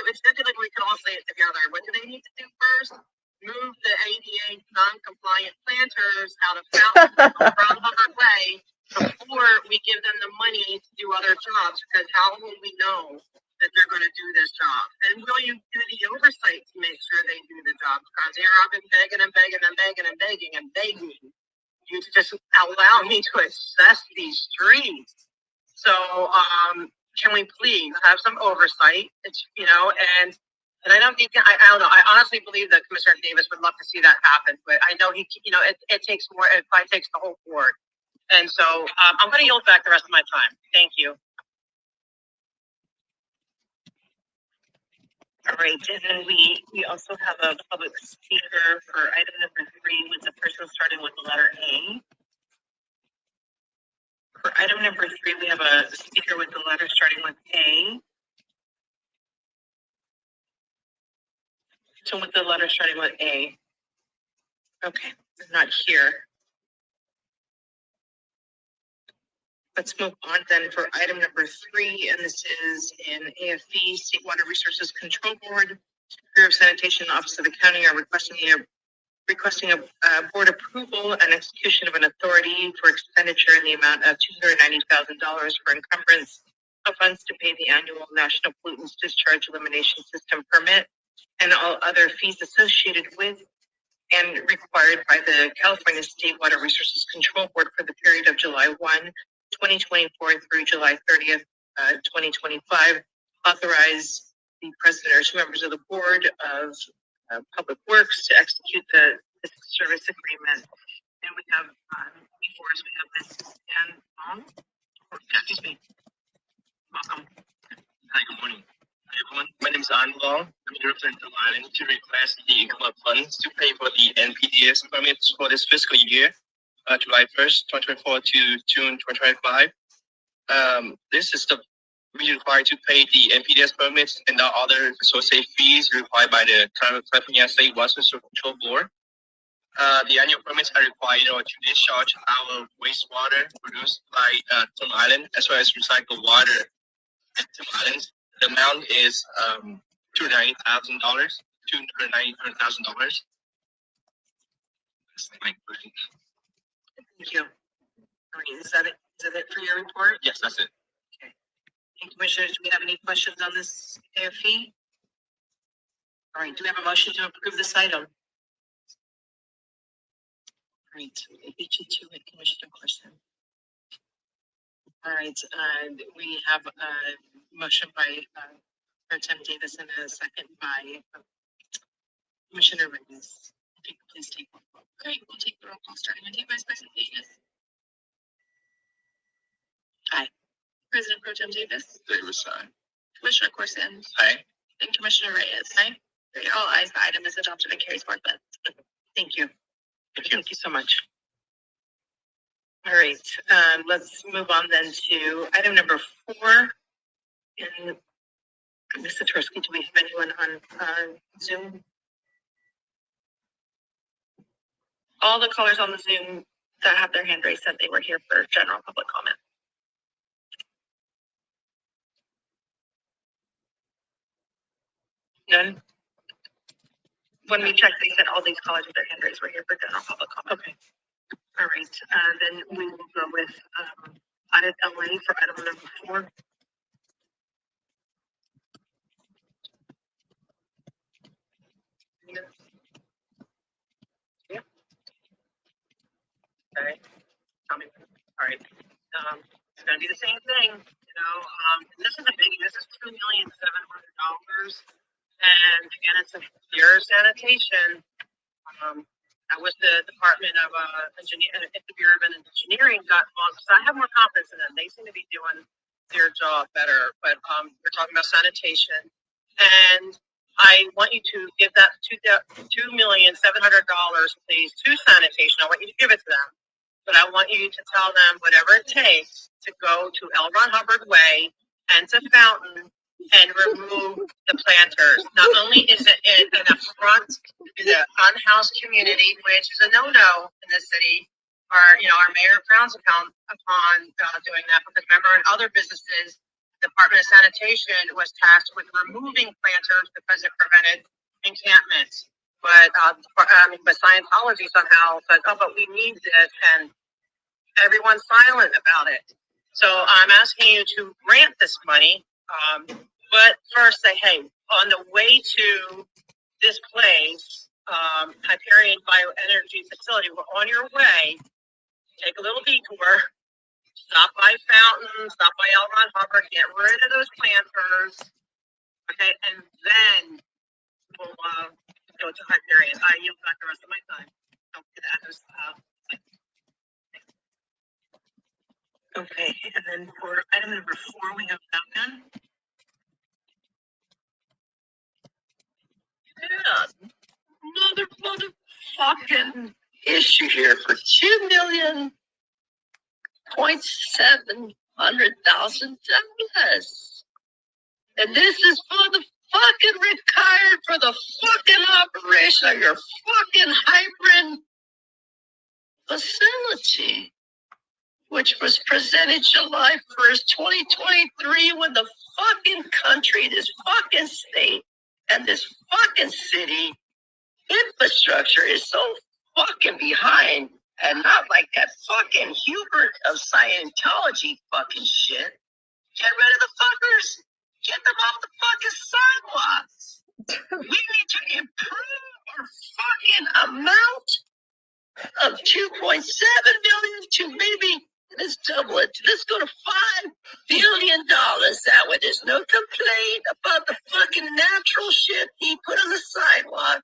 It's good like we can all say it together. What do they need to do first? Move the ADA non-compliant planters out of Fountain around Hubbard Way before we give them the money to do other jobs, because how will we know that they're going to do this job? And will you do the oversight to make sure they do the job? Because here I've been begging and begging and begging and begging and begging you to just allow me to assess these streets. So can we please have some oversight? It's, and I don't think, I don't know, I honestly believe that Commissioner Davis would love to see that happen, but I know it takes more, it probably takes the whole board. And so I'm going to yield back the rest of my time. Thank you. All right, and then we also have a public speaker for item number 3 with the person starting with the letter A. For item number 3, we have a speaker with the letter starting with A. So with the letter starting with A. Okay, not here. Let's move on then for item number 3, and this is in AFE, State Water Resources Control Board. Bureau of Sanitation, Office of the County are requesting a board approval and execution of an authority for expenditure in the amount of $290,000 for encumbrance of funds to pay the annual National Pollutants Discharge Elimination System permit and all other fees associated with and required by the California State Water Resources Control Board for the period of July 1, 2024 through July 30th, 2025. Authorize the president or 2 members of the board of Public Works to execute the service agreement. And we have before us, we have Ms. Ann Long. Excuse me. Welcome. Hi, good morning. Hi, everyone. My name is An Long. I'm here representing Island to request the income of funds to pay for the NPDS permits for this fiscal year, July 1st, 2024 to June 2025. This is the we required to pay the NPDS permits and the other associated fees required by the California State Water Resources Control Board. The annual permits are required to discharge our wastewater produced by Tom Island, as well as recycled water at Tom Island. The amount is $290,000. $290,000. That's my question. Thank you. All right, is that it for your report? Yes, that's it. Okay. Commissioners, do we have any questions on this AFE? All right, do we have a motion to approve this item? All right, beat you to it, Commissioner Carson. All right, we have a motion by Pro Tem Davis and a second by Commissioner Reyes. If you could please take one. Great, we'll take the roll call starting with you, Vice President Davis. Davis, Davis, aye. Commissioner Corson, Aye. and Commissioner Reyes. Aye. All ayes, the item is adopted and carries forth. Thank you. Thank you so much. All right, let's move on then to item number 4. And Ms. Satorsky, do we have anyone on Zoom? All the callers on the Zoom that have their hand raised said they were here for general public comment. None? When we checked, they said all these callers with their hand raised were here for general public comment. Okay. All right, then we will go with audit LA for item number 4. Yeah. All right. Tell me. All right. It's gonna be the same thing, this is a biggie. This is $2,700,000. And again, it's a Bureau of Sanitation. That was the Department of if the Bureau of Engineering got involved. So I have more confidence in them. They seem to be doing their job better. But we're talking about sanitation, and I want you to give that $2,700,000, please, to sanitation. I want you to give it to them, but I want you to tell them whatever it takes to go to L. Ron Hubbard Way and to Fountain and remove the planters. Not only is it an affront to the unhoused community, which is a no-no in the city, our mayor frowns upon doing that, because remember, in other businesses, the Department of Sanitation was tasked with removing planters because it prevented encampments. But Scientology somehow said, oh, but we need this, and everyone's silent about it. So I'm asking you to grant this money, but first say, hey, on the way to this place, Hyperion Bioenergy Facility, we're on your way, take a little detour, stop by Fountain, stop by L. Ron Hubbard, get rid of those planters, okay, and then we'll go to Hyperion. I yield back the rest of my time. Don't get that. Okay, and then for item number 4, we have Fountain. Yeah, another motherfucking issue here for $2,700,000. And this is for the fucking retired for the fucking operation of your fucking hybrid facility, which was presented July 1st, 2023, when the fucking country, this fucking state, and this fucking city infrastructure is so fucking behind, and not like that fucking Hubert of Scientology fucking shit. Get rid of the fuckers. Get them off the fucking sidewalks. We need to improve our fucking amount of 2.7 million to maybe, let's double it. Let's go to $5 billion. That way there's no complaint about the fucking natural shit he put on the sidewalk,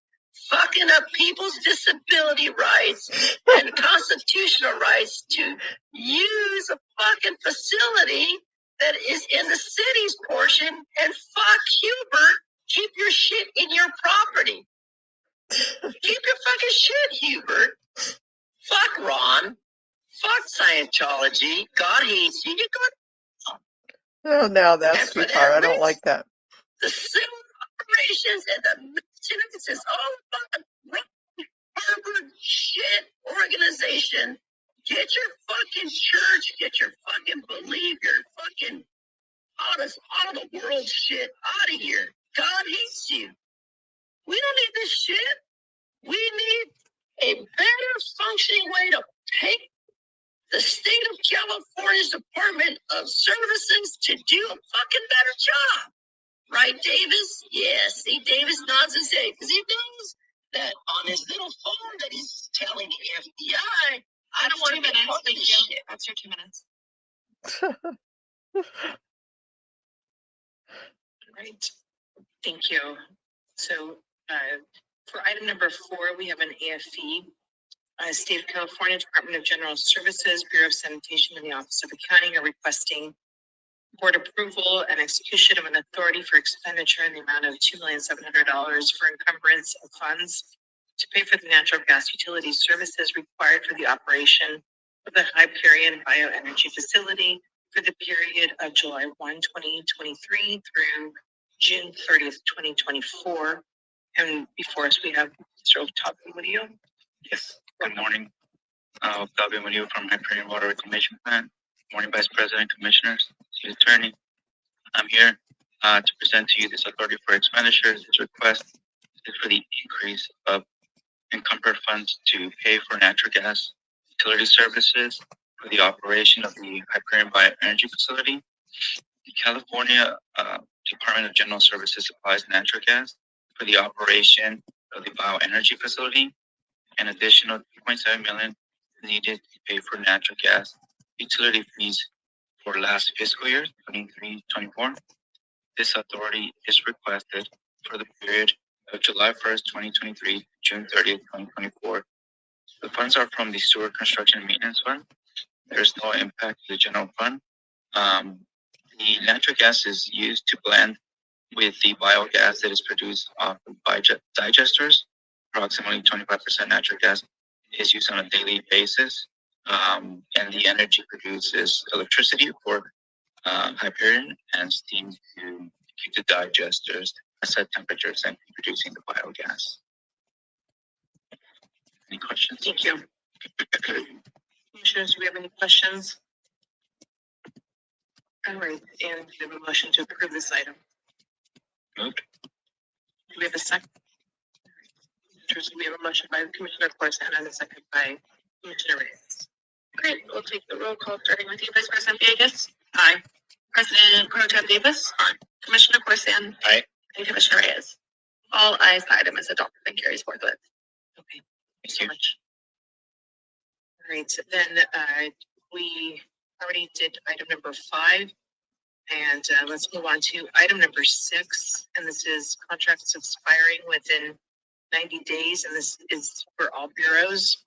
fucking up people's disability rights and constitutional rights to use a fucking facility that is in the city's portion. And fuck Hubert, keep your shit in your property. Keep your fucking shit, Hubert. Fuck Ron. Fuck Scientology. God hates you. Oh, no, that's too far. I don't like that. The civil operations and the maintenance is all about the Harvard shit organization. Get your fucking church, get your fucking belief, your fucking all the world shit out of here. God hates you. We don't need this shit. We need a better functioning way to take the state of California's Department of Services to do a fucking better job. Right, Davis? Yeah, see, Davis nods his head because he knows that on his little phone that he's telling the FBI, I don't want to be part of this shit. That's your 2 minutes. Right. Thank you. So for item number 4, we have an AFE. State of California Department of General Services, Bureau of Sanitation, and the Office of Accounting are requesting board approval and execution of an authority for expenditure in the amount of $2,700,000 for encumbrance of funds to pay for the natural gas utility services required for the operation of the Hyperion Bioenergy Facility for the period of July 1, 2023 through June 30th, 2024. And before us, we have Mr. Octavio Murillo. Yes, good morning. Octavio Murillo from Hyperion Water Reclamation Plant. Morning, Vice President, Commissioners, City Attorney. I'm here to present to you this authority for expenditures. This request is for the increase of encumbered funds to pay for natural gas utility services for the operation of the Hyperion Bioenergy Facility. The California Department of General Services supplies natural gas for the operation of the bioenergy facility. An additional $2.7 million needed to pay for natural gas utility fees for last fiscal year, 23-24. This authority is requested for the period of July 1st, 2023, June 30th, 2024. The funds are from the Sewer Construction and Maintenance Fund. There is no impact to the general fund. The natural gas is used to blend with the biogas that is produced off of digesters. Approximately 25% natural gas is used on a daily basis, and the energy produces electricity for Hyperion and steam to keep the digesters at set temperatures and producing the biogas. Any questions? Thank you. Commissioners, do we have any questions? All right, and do we have a motion to approve this item? Moved. Do we have a second? Commissioners, we have a motion by Commissioner Corson and a second by Commissioner Reyes. Great, we'll take the roll call starting with you, Vice President Villegas. Aye. President Pro Tem Davis. Aye. Commissioner Corson. Aye. And Commissioner Reyes. All ayes, the item is adopted and carries forthwith. Okay, thank you so much. All right, so then we already did item number 5. And let's move on to item number 6. And this is contracts expiring within 90 days. And this is for all bureaus.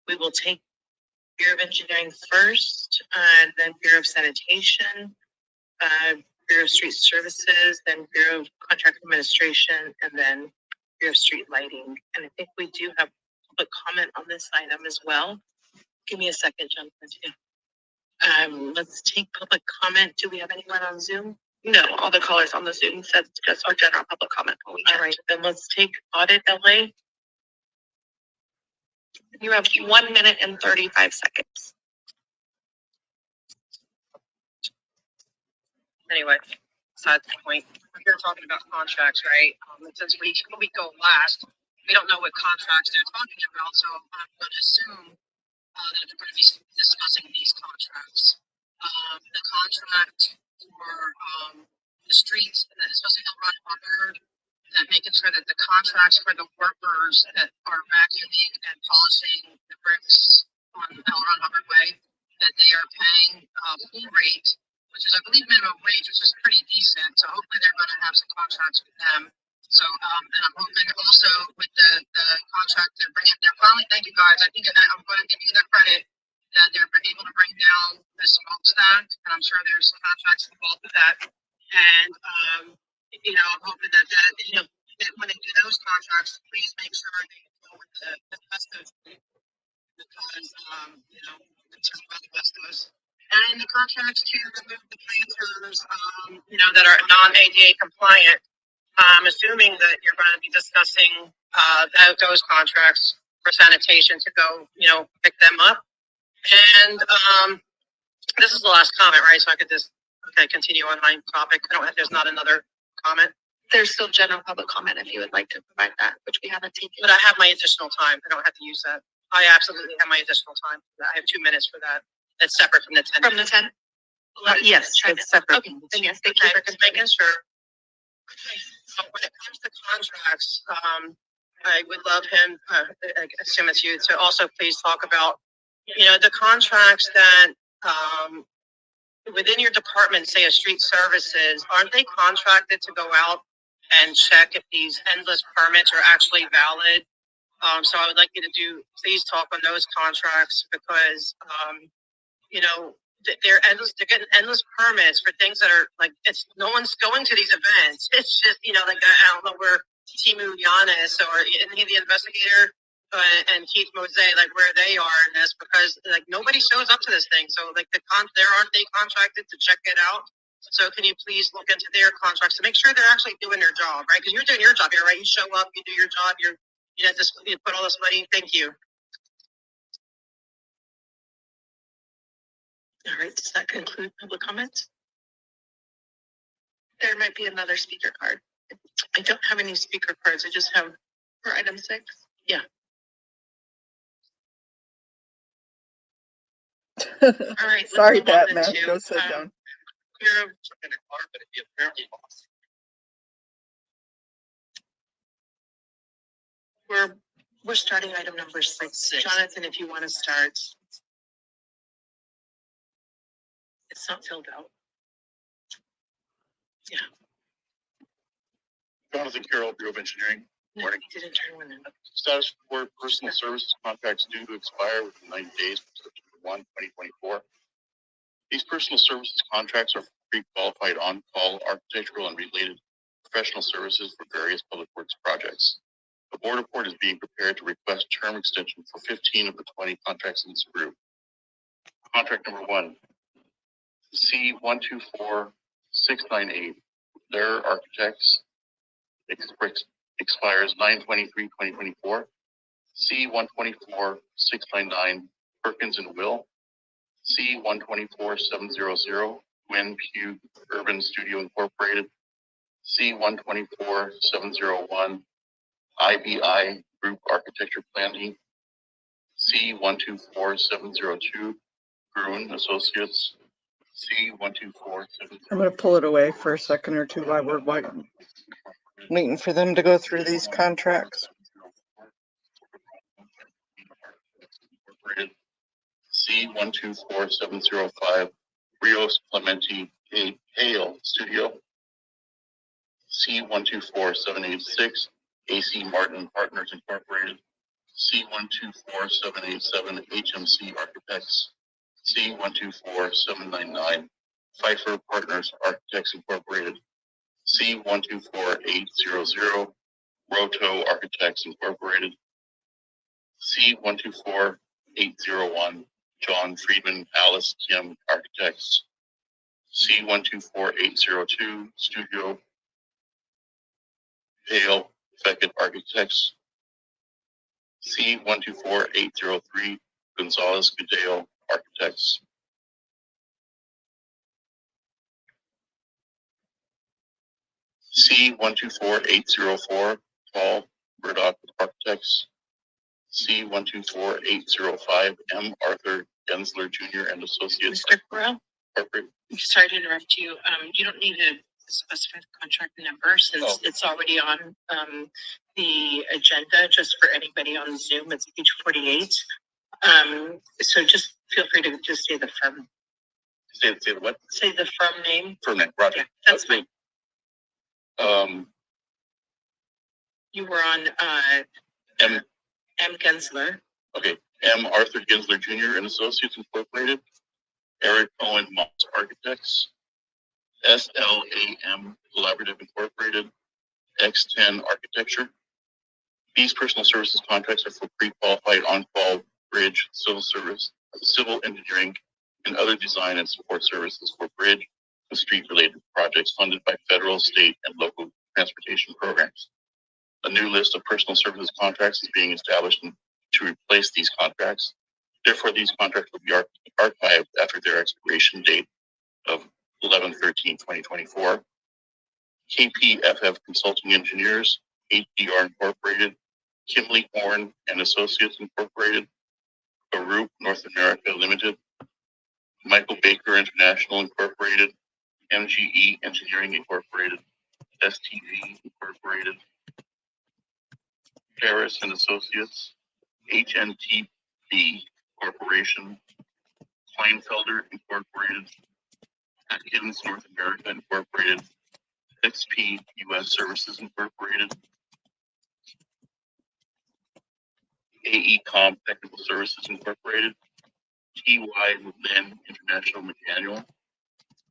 We will take Bureau of Engineering first, and then Bureau of Sanitation, Bureau of Street Services, then Bureau of Contract Administration, and then Bureau of Street Lighting. And I think we do have public comment on this item as well. Give me a second, Jonathan. Let's take public comment. Do we have anyone on Zoom? No, all the callers on the Zoom said just for general public comment. All right, then let's take Audit LA. You have 1 minute and 35 seconds. Anyway, besides the point, we're here talking about contracts, right? And since we go last, we don't know what contracts they're talking about, so I'm going to assume that they're going to be discussing these contracts. The contract for the streets, especially the Run Hubbard, that making sure that the contracts for the workers that are vacuuming and polishing the bricks on L. Ron Hubbard Way, that they are paying full rate, which is, I believe, minimum wage, which is pretty decent. So hopefully they're going to have some contracts with them. So, and I'm hoping also with the contract to bring it, they're finally, thank you guys. I think I'm going to give you the credit that they're able to bring down the smokestack, and I'm sure there's contracts involved with that. And, I'm hoping that when they do those contracts, please make sure they go with the asbestos, because, concerned about asbestos. And the contracts to remove the planters, that are non-ADA compliant. I'm assuming that you're going to be discussing those contracts for sanitation to go, pick them up. And this is the last comment, right? So I could just continue on my topic. There's not another comment. There's still general public comment if you would like to provide that, which we haven't taken. But I have my additional time. I don't have to use that. I absolutely have my additional time. I have 2 minutes for that. That's separate from the 10. From the 10? Yes, it's separate. Okay, then yes, thank you for just making sure. So when it comes to contracts, I would love him, I assume it's you, to also please talk about, the contracts that within your department, say a street services, aren't they contracted to go out and check if these endless permits are actually valid? So I would like you to please talk on those contracts, because, they're endless. They're getting endless permits for things that are like it's no one's going to these events. It's just like I don't know where Timu Giannis or any of the investigator and Keith Mose like where they are in this because like nobody shows up to this thing. So like there aren't they contracted to check it out. So can you please look into their contracts to make sure they're actually doing their job, right? Because you're doing your job here, right? You show up, you do your job, you put all this money. Thank you. All right, does that conclude public comments? There might be another speaker card. I don't have any speaker cards. I just have for item 6. Yeah. All right. let's Sorry, move on Batman. to, Go sit down. We're starting item number 6. Jonathan, if you want to start. It's not filled out. Yeah. Jonathan Carroll, Bureau of Engineering. No, Morning. he didn't turn one in. Status report, personal services contracts due to expire within 90 days from September 1, 2024. These personal services contracts are for pre-qualified on-call architectural and related professional services for various public works projects. The board report is being prepared to request term extension for 15 of the 20 contracts in this group. Contract number 1, C124698, Lair Architects, expires 9/23/2024. C124699, Perkins and Will. C124700, Gwen Pugh Urban Studio Incorporated. C124701, IBI Group Architecture Planning. C124702, Gruen Associates. C1247. I'm going to pull it away for a second or two while we're waiting for them to go through these contracts. C124705, Rios Clementi Hale Studio. C124786, AC Martin Partners Incorporated. C124787, HMC Architects. C124799, Pfeiffer Partners Architects Incorporated. C124800, Roto Architects Incorporated. C124801, John Friedman Alice Kim Architects. C124802, Studio Hale Beckett Architects. C124803, Gonzalez Gadeo Architects. C124804, Paul Murdoch Architects. C124805, M. Arthur Gensler Jr. and Associates. Mr. Burrell, Corporate. sorry to interrupt you. You don't need to specify the contract number since it's already on the agenda. Just for anybody on Zoom, it's page 48. So just feel free to just say the firm. Say the what? Say the firm name. Firm name. Roger. Yeah, that's fine. You were on M. Gensler. Okay. M. Arthur Gensler Jr. and Associates Incorporated. Eric Owen Moss Architects. SLAM Collaborative Incorporated. X10 Architecture. These personal services contracts are for pre-qualified on-call bridge, civil engineering, and other design and support services for bridge and street-related projects funded by federal, state, and local transportation programs. A new list of personal services contracts is being established to replace these contracts. Therefore, these contracts will be archived after their expiration date of 11/13/2024. KPFF Consulting Engineers, HDR Incorporated, Kimley Horn and Associates Incorporated, Arup North America Limited, Michael Baker International Incorporated, MGE Engineering Incorporated, STV Incorporated, Harris and Associates, HNTB Corporation, Kleinfelder Incorporated, Atkins North America Incorporated, XP US Services Incorporated, AECOM Technical Services Incorporated, TY Lynn International Mechanical,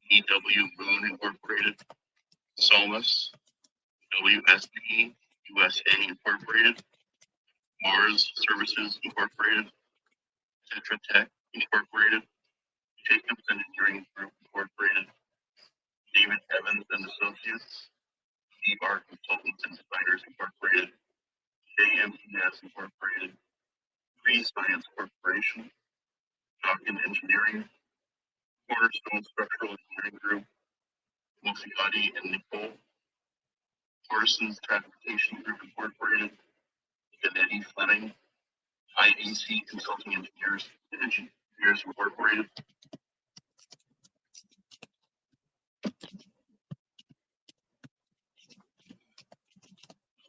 EW Moon Incorporated, Somas, WSP USA Incorporated, Mars Services Incorporated, Tetra Tech Incorporated, Jacobs Engineering Group Incorporated, David Evans and Associates, ER Consultants and Designers Incorporated, JMPS Incorporated, Free Science Corporation, Falcon Engineering, Cornerstone Structural Engineering Group, Mosiati and Nicole, Parsons Transportation Group Incorporated, Benetti Fleming, IEC Consulting Engineers Incorporated,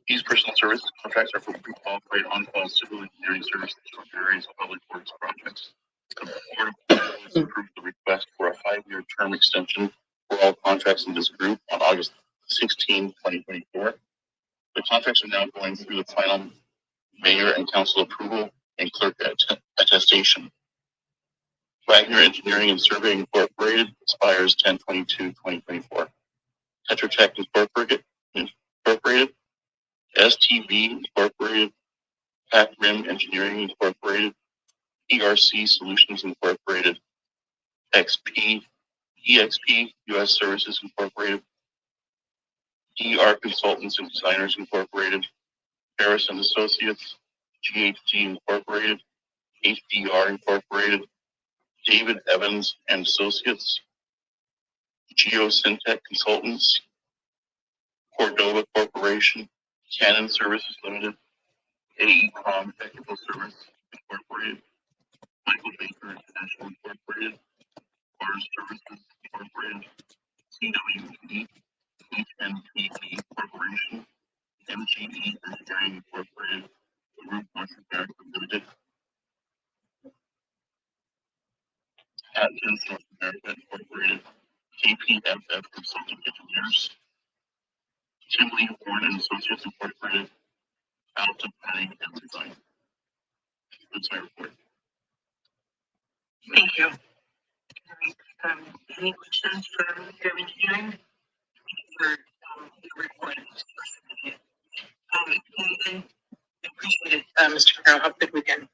these personal services contracts are for pre-qualified on-call civil engineering services for various public works projects. The Board of Appeals approved the request for a 5-year term extension for all contracts in this group on August 16, 2024. The contracts are now going through the final mayor and council approval and clerk attestation. Wagner Engineering and Surveying Incorporated expires 10/22/2024. Tetra Tech Incorporated, STV Incorporated, Pac Rim Engineering Incorporated, ERC Solutions Incorporated, EXP US Services Incorporated, ER Consultants and Designers Incorporated, Harris and Associates, GHG Incorporated, HDR Incorporated, David Evans and Associates, Geosyntec Consultants, Cordova Corporation, Canon Services Limited, AECOM Technical Service Incorporated, Michael Baker International Incorporated, Mars Services Incorporated, CWE, HNPE Corporation, MGE Engineering Incorporated, Group North America Limited, Atkins North America Incorporated, KPFF Consulting Engineers, Tim Lee Warren and Associates Incorporated, Alta Planning and Design. That's my report. Thank you. Any questions from your engineering? Or, your report? I appreciate it, Mr. Carroll. Have a good weekend.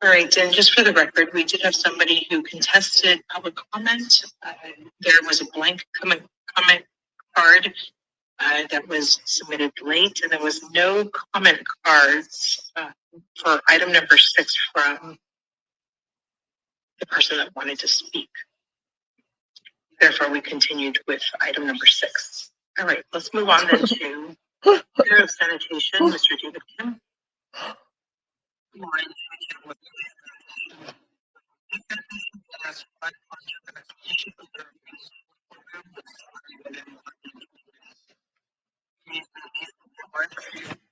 All right, and just for the record, we did have somebody who contested public comment. There was a blank comment card that was submitted late, and there was no comment cards for item number 6 from the person that wanted to speak. Therefore, we continued with item number 6. All right, let's move on then to Bureau of Sanitation, Mr. David Kim.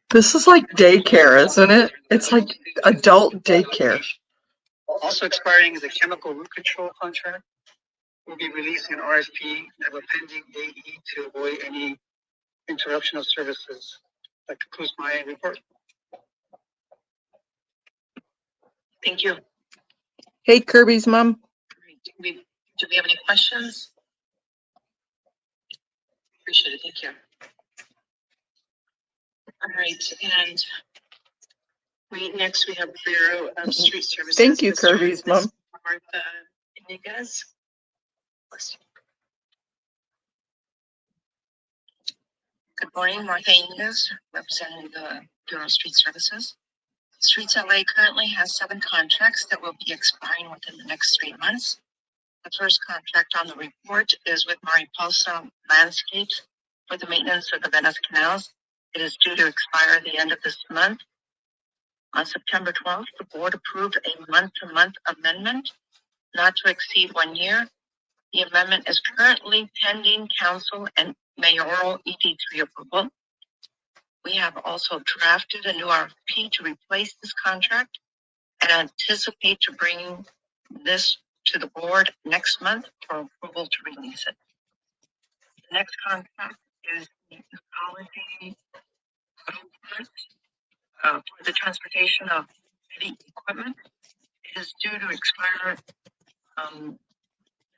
This is like daycare, isn't it? It's like adult daycare. Also expiring is a chemical root control contract. We'll be releasing an RFP of a pending AE to avoid any interruption of services. That concludes my report. Thank you. Hey, Kirby's mom. Do we have any questions? Appreciate it. Thank you. All right, and next we have Bureau of Street Services. Thank you, Kirby's mom. Martha Iniguez. Good morning, Martha Iniguez, representing the Bureau of Street Services. Streets LA currently has 7 contracts that will be expiring within the next 3 months. The first contract on the report is with Mariposa Landscape for the maintenance of the Venice canals. It is due to expire at the end of this month. On September 12th, the board approved a month-to-month amendment not to exceed 1 year. The amendment is currently pending council and mayoral ED3 approval. We have also drafted a new RFP to replace this contract and anticipate to bring this to the board next month for approval to release it. The next contract is the ecology for the transportation of heavy equipment. is due to expire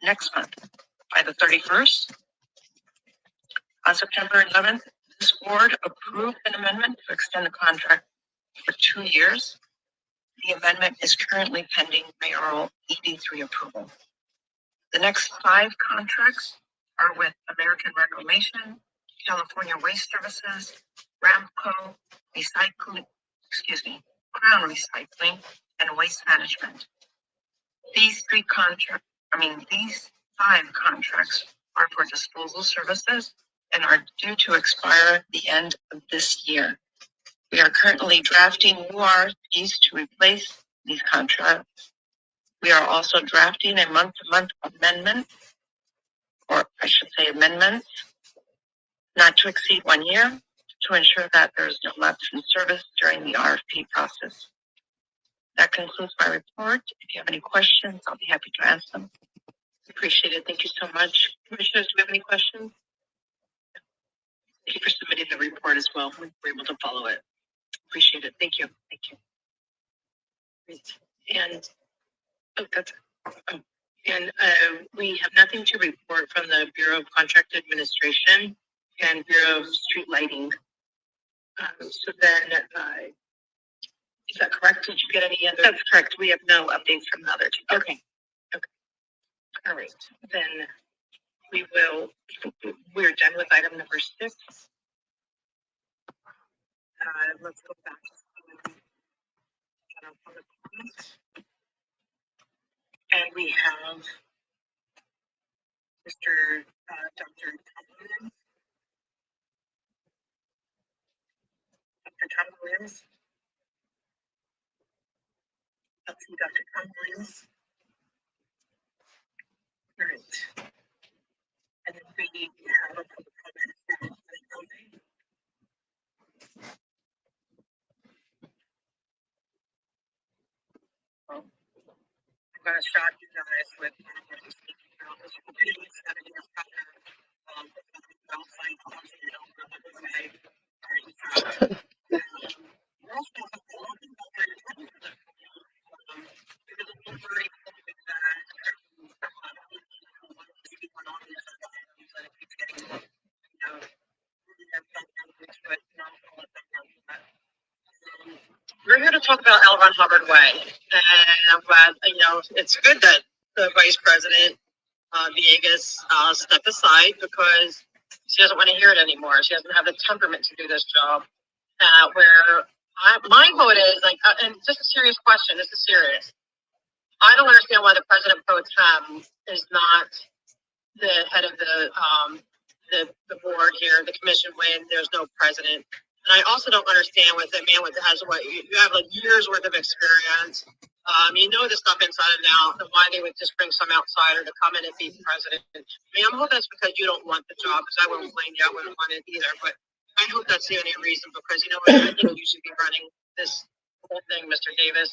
next month by the 31st. On September 11th, this board approved an amendment to extend the contract for 2 years. The amendment is currently pending mayoral ED3 approval. The next 5 contracts are with American Reclamation, California Waste Services, Ramco, Crown Recycling, and Waste Management. These 5 contracts are for disposal services and are due to expire at the end of this year. We are currently drafting new RFPs to replace these contracts. We are also drafting a month-to-month amendment, or I should say amendments, not to exceed 1 year, to ensure that there is no lapse in service during the RFP process. That concludes my report. If you have any questions, I'll be happy to answer them. Appreciate it. Thank you so much. Commissioners, do we have any questions? Thank you for submitting the report as well. We were able to follow it. Appreciate it. Thank you. Thank you. Great. And we have nothing to report from the Bureau of Contract Administration and Bureau of Street Lighting. So then, is that correct? Did you get any other? That's correct. We have no updates from the other two. Okay. All right. Then we're done with item number 6. Let's go back to general public comments. And we have Mr. Dr. Tom Williams. Let's see, Dr. Tom Williams. All right. And then we have a public comment. I'm going to shock you guys with we're here to talk about L. Ron Hubbard Way, and I'm glad, it's good that the Vice President, Villegas, stepped aside because she doesn't want to hear it anymore. She doesn't have the temperament to do this job. My vote is, and just a serious question, this is serious. I don't understand why the President Pro Tem is not the head of the board here, the commission, when there's no president. And I also don't understand with a man has you have years worth of experience. You know this stuff inside and out, and why they would just bring some outsider to come in and be president. I'm hoping that's because you don't want the job, because I wouldn't blame you. I wouldn't want it either. But I hope that's the only reason, because I think you should be running this whole thing, Mr. Davis.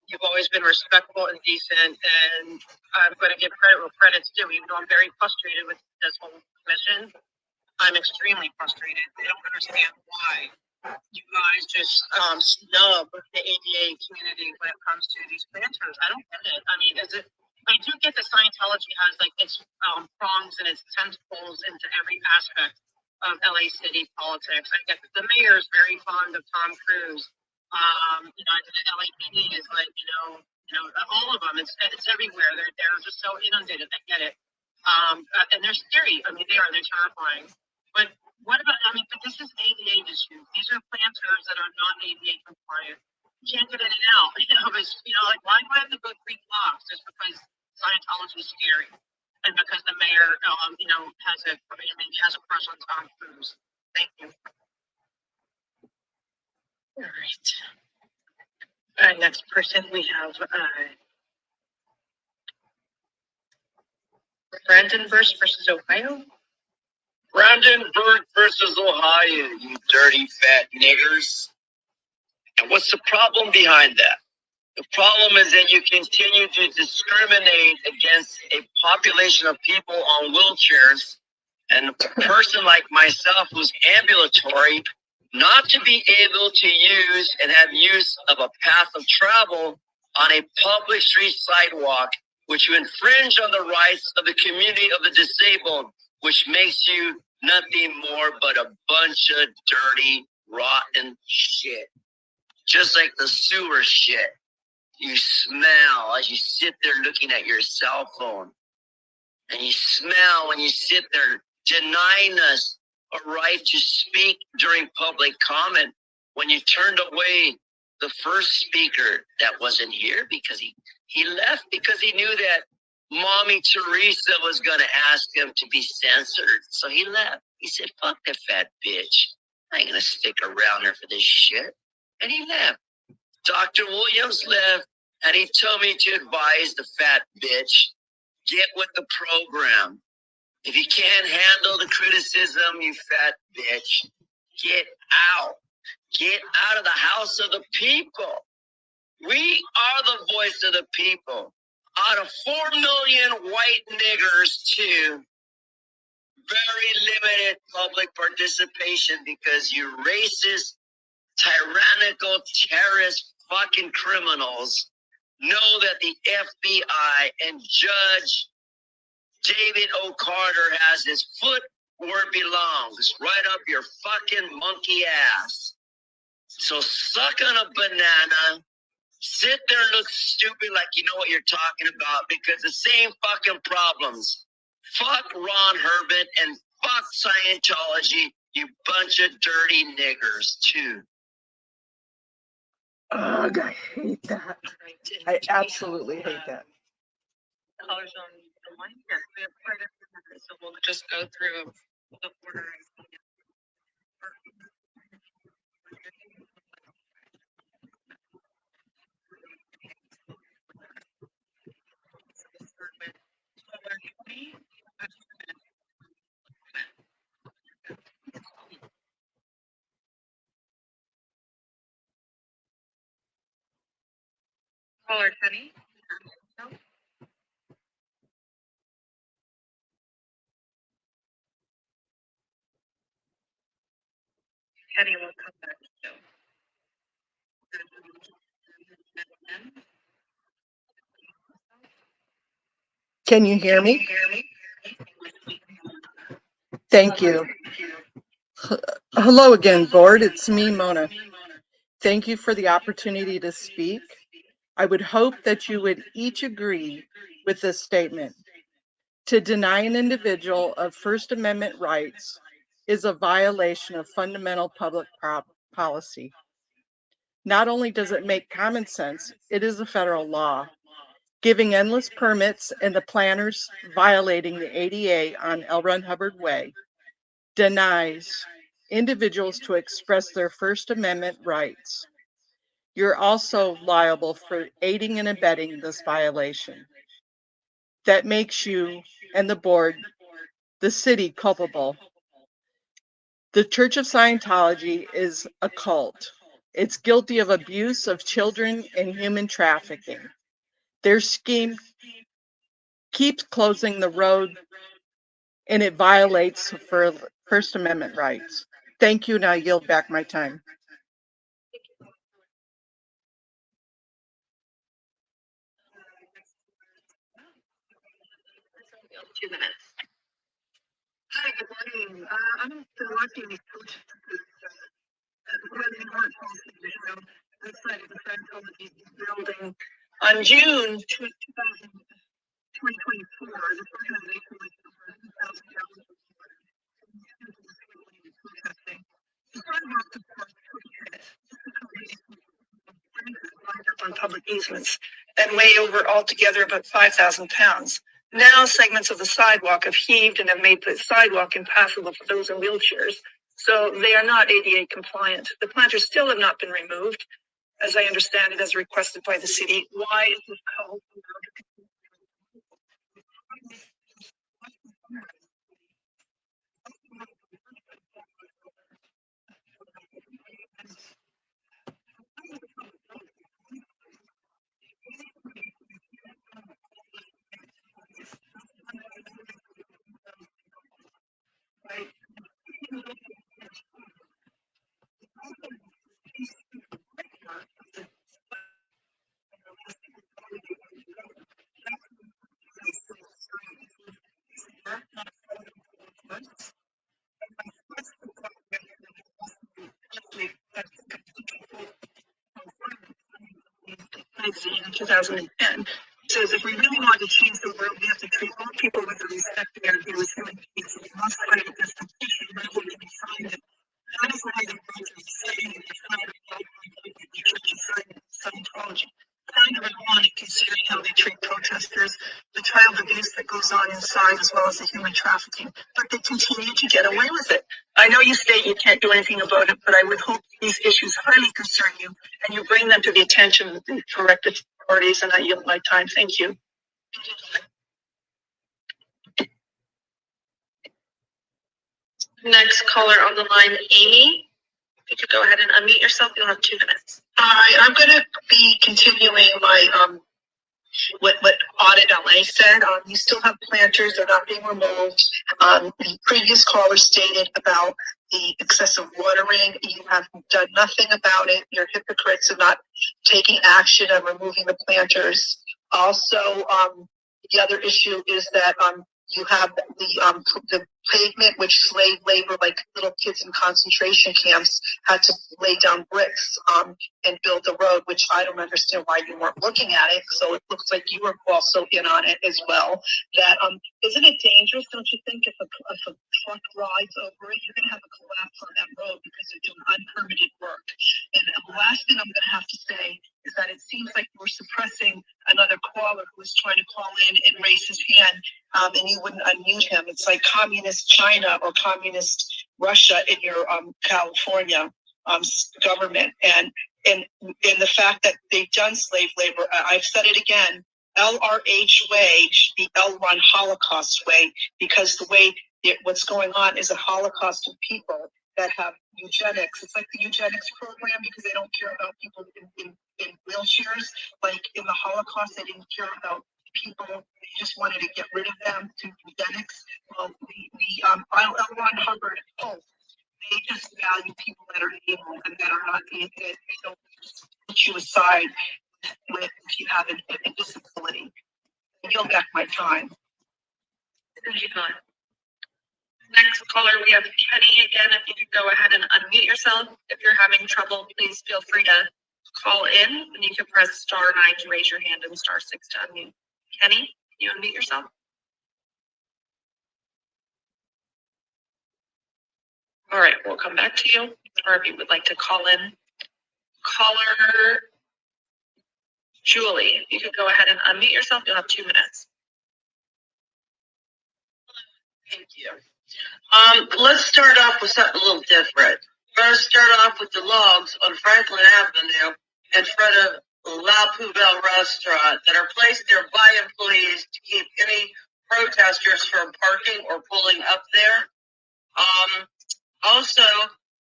You've always been respectful and decent, and I'm going to give credit where credit's due, even though I'm very frustrated with this whole commission. I'm extremely frustrated. I don't understand why you guys just snub the ADA community when it comes to these planters. I don't get it. I do get that Scientology has its prongs and its tentacles into every aspect of LA city politics. I get that the mayor is very fond of Tom Cruise. The LAPD is all of them. It's everywhere. They're just so inundated. I get it. And they're scary. They're terrifying. But what about, but this is ADA issues. These are planters that are not ADA compliant. You can't get in and out. Why do I have to go 3 blocks just because Scientology is scary? And because the mayor, has a crush on Tom Cruise. Thank you. All right. Next person we have Brandenburg versus Ohio. Brandenburg versus Ohio, you dirty fat niggers. And what's the problem behind that? The problem is that you continue to discriminate against a population of people on wheelchairs, and a person like myself who's ambulatory, not to be able to use and have use of a path of travel on a public street sidewalk, which you infringe on the rights of the community of the disabled, which makes you nothing more but a bunch of dirty, rotten shit. Just like the sewer shit you smell as you sit there looking at your cell phone. And you smell when you sit there denying us a right to speak during public comment when you turned away the first speaker that wasn't here because he left because he knew that Mommy Teresa was going to ask him to be censored. So he left. He said, fuck that fat bitch. I ain't going to stick around here for this shit. And he left. Dr. Williams left and he told me to advise the fat bitch, get with the program. If you can't handle the criticism, you fat bitch, get out. Get out of the house of the people. We are the voice of the people. Out of 4 million white niggers to very limited public participation because you racist, tyrannical, terrorist fucking criminals know that the FBI and Judge David O'Carter has his foot where it belongs, right up your fucking monkey ass. So suck on a banana, sit there and look stupid like you know what you're talking about because the same fucking problems. Fuck Ron Herbert and fuck Scientology, you bunch of dirty niggers too. Ugh, I hate that. I absolutely hate that. Callers on the line? Yes, we have quite a few minutes, so we'll just go through the order. Caller Kenny? No? Kenny will come back. So. Can you hear me? Thank you. Hello again, board. It's me, Mona. Thank you for the opportunity to speak. I would hope that you would each agree with this statement. To deny an individual of First Amendment rights is a violation of fundamental public policy. Not only does it make common sense, it is a federal law. Giving endless permits and the planners violating the ADA on L. Ron Hubbard Way denies individuals to express their First Amendment rights. You're also liable for aiding and abetting this violation. That makes you and the board, the city, culpable. The Church of Scientology is a cult. It's guilty of abuse of children and human trafficking. Their scheme keeps closing the road and it violates First Amendment rights. Thank you, and I yield back my time. 2 minutes. Hi, good morning. I'm been watching these coaches outside of the Scientology building. On June 2024, the organization was over 2,000 gallons of water protesting. The sidewalk support lined up on public easements and weigh over altogether about 5,000 pounds. Now segments of the sidewalk have heaved and have made the sidewalk impassable for those in wheelchairs. So they are not ADA compliant. The planters still have not been removed, as I understand it, as requested by the city. Why is this called? magazine in 2010. It says, if we really want to change the world, we have to treat all people with the respect they are due as human beings. We must fight against the fiction rather than be silent. That is why the world is saying that it's not about the church's Scientology. Kind of ironic considering how they treat protesters, the child abuse that goes on inside, as well as the human trafficking. But they continue to get away with it. I know you state you can't do anything about it, but I would hope these issues highly concern you and you bring them to the attention of the correct authorities, and I yield my time. Thank you. Next caller on the line, Amy. If you could go ahead and unmute yourself, you'll have 2 minutes. Hi, I'm going to be continuing my what Audit LA said. You still have planters; they're not being removed. The previous caller stated about the excessive watering. You have done nothing about it. You're hypocrites and not taking action and removing the planters. Also, the other issue is that you have the pavement, which slave labor, like little kids in concentration camps, had to lay down bricks and build the road, which I don't understand why you weren't looking at it. So it looks like you were also in on it as well. That isn't it dangerous, don't you think, if a truck rides over it, you're going to have a collapse on that road because they're doing unpermitted work. And the last thing I'm going to have to say is that it seems like we're suppressing another caller who was trying to call in and raise his hand, and you wouldn't unmute him. It's like communist China or communist Russia in your California government, and the fact that they've done slave labor. I've said it again. LRH way should be L. Ron Holocaust way, because the way what's going on is a holocaust of people that have eugenics. It's like the eugenics program, because they don't care about people in wheelchairs. Like in the Holocaust, they didn't care about people. They just wanted to get rid of them through eugenics. Well, L. Ron Hubbard, they just value people that are able and that are not being, they don't put you aside if you have a disability. Yield back my time. Thank you, Colin. Next caller, we have Kenny again. If you could go ahead and unmute yourself. If you're having trouble, please feel free to call in, and you can press *9 to raise your hand and *6 to unmute. Kenny, can you unmute yourself? All right, we'll come back to you, or if you would like to call in. Caller Julie, if you could go ahead and unmute yourself, you'll have 2 minutes. Thank you. Let's start off with something a little different. First, start off with the logs on Franklin Avenue in front of La Poubelle restaurant that are placed there by employees to keep any protesters from parking or pulling up there. Also,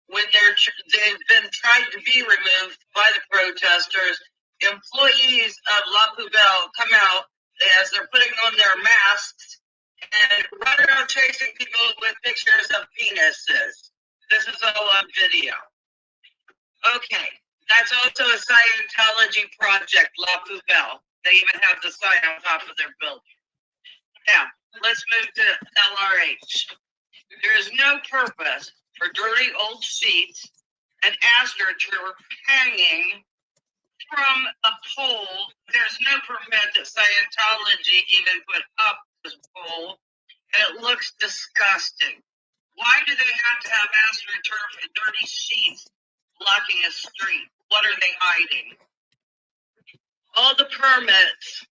when they've been tried to be removed by the protesters, employees of La Poubelle come out as they're putting on their masks and run around chasing people with pictures of penises. This is all on video. Okay, that's also a Scientology project, La Poubelle. They even have the sign on top of their building. Now, let's move to LRH. There is no purpose for dirty old seats and astroturf hanging from a pole. There's no permit that Scientology even put up this pole, and it looks disgusting. Why do they have to have astroturf and dirty seats blocking a street? What are they hiding? All the permits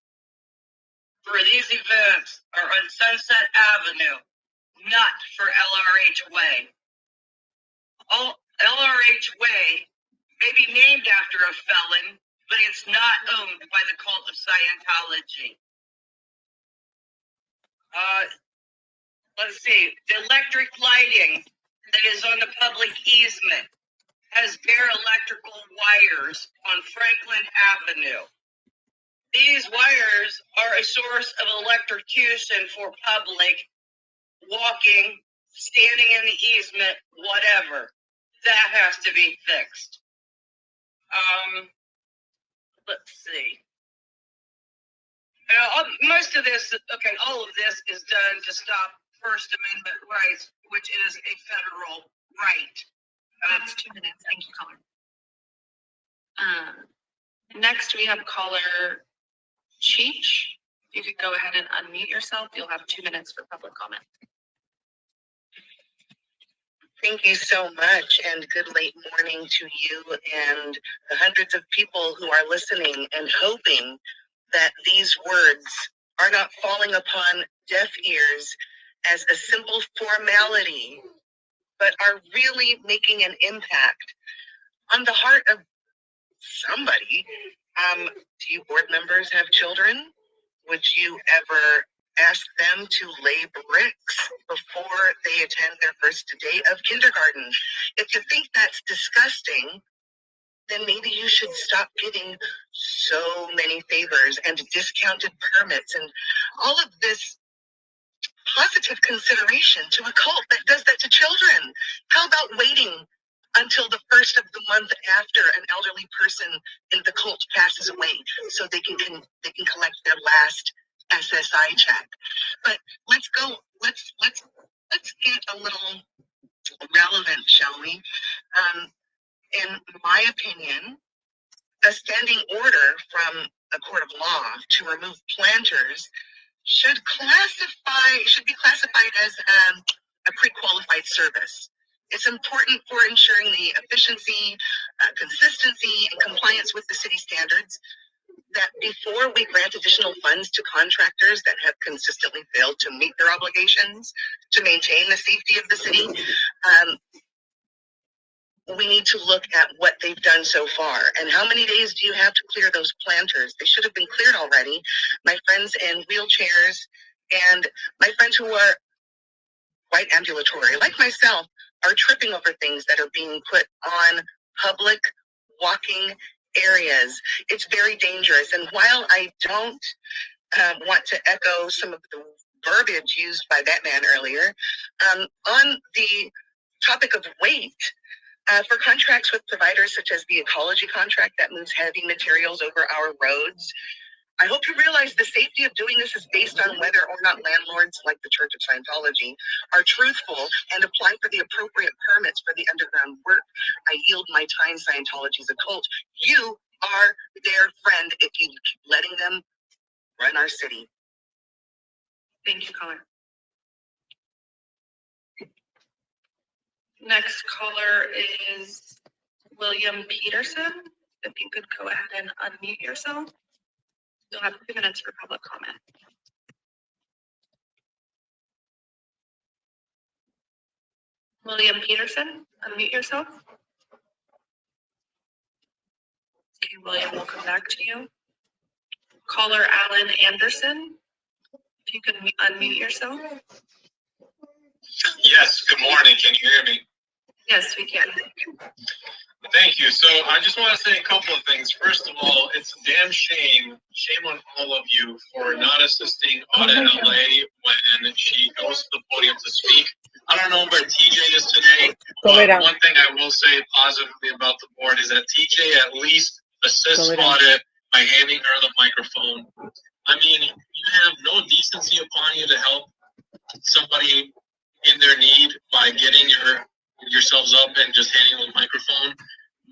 for these events are on Sunset Avenue, not for LRH Way. LRH Way may be named after a felon, but it's not owned by the cult of Scientology. Let's see, the electric lighting that is on the public easement has bare electrical wires on Franklin Avenue. These wires are a source of electrocution for public walking, standing in the easement, whatever. That has to be fixed. Let's see. Most of this, okay, all of this is done to stop First Amendment rights, which is a federal right. That's 2 minutes. Thank you, caller. Next, we have caller Cheech. If you could go ahead and unmute yourself, you'll have 2 minutes for public comment. Thank you so much, and good late morning to you and the hundreds of people who are listening and hoping that these words are not falling upon deaf ears as a simple formality, but are really making an impact on the heart of somebody. Do you board members have children? Would you ever ask them to lay bricks before they attend their first day of kindergarten? If you think that's disgusting, then maybe you should stop giving so many favors and discounted permits and all of this positive consideration to a cult that does that to children. How about waiting until the first of the month after an elderly person in the cult passes away so they can collect their last SSI check? But let's get a little relevant, shall we? In my opinion, a standing order from a court of law to remove planters should be classified as a pre-qualified service. It's important for ensuring the efficiency, consistency, and compliance with the city standards that before we grant additional funds to contractors that have consistently failed to meet their obligations to maintain the safety of the city, we need to look at what they've done so far. And how many days do you have to clear those planters? They should have been cleared already. My friends in wheelchairs and my friends who are quite ambulatory, like myself, are tripping over things that are being put on public walking areas. It's very dangerous. And while I don't want to echo some of the verbiage used by that man earlier, on the topic of weight, for contracts with providers such as the ecology contract that moves heavy materials over our roads, I hope you realize the safety of doing this is based on whether or not landlords like the Church of Scientology are truthful and apply for the appropriate permits for the underground work. I yield my time. Scientology's a cult. You are their friend if you keep letting them run our city. Thank you, caller. Next caller is William Peterson. If you could go ahead and unmute yourself. You'll have 2 minutes for public comment. William Peterson, unmute yourself. Okay, William, we'll come back to you. Caller Alan Anderson, if you can unmute yourself. Yes, good morning. Can you hear me? Yes, we can. Thank you. So I just want to say a couple of things. First of all, it's a damn shame on all of you for not assisting Audit LA when she goes to the podium to speak. I don't know where TJ is today. One thing I will say positively about the board is that TJ at least assists Audit by handing her the microphone. I mean, you have no decency upon you to help somebody in their need by getting yourselves up and just handing the microphone.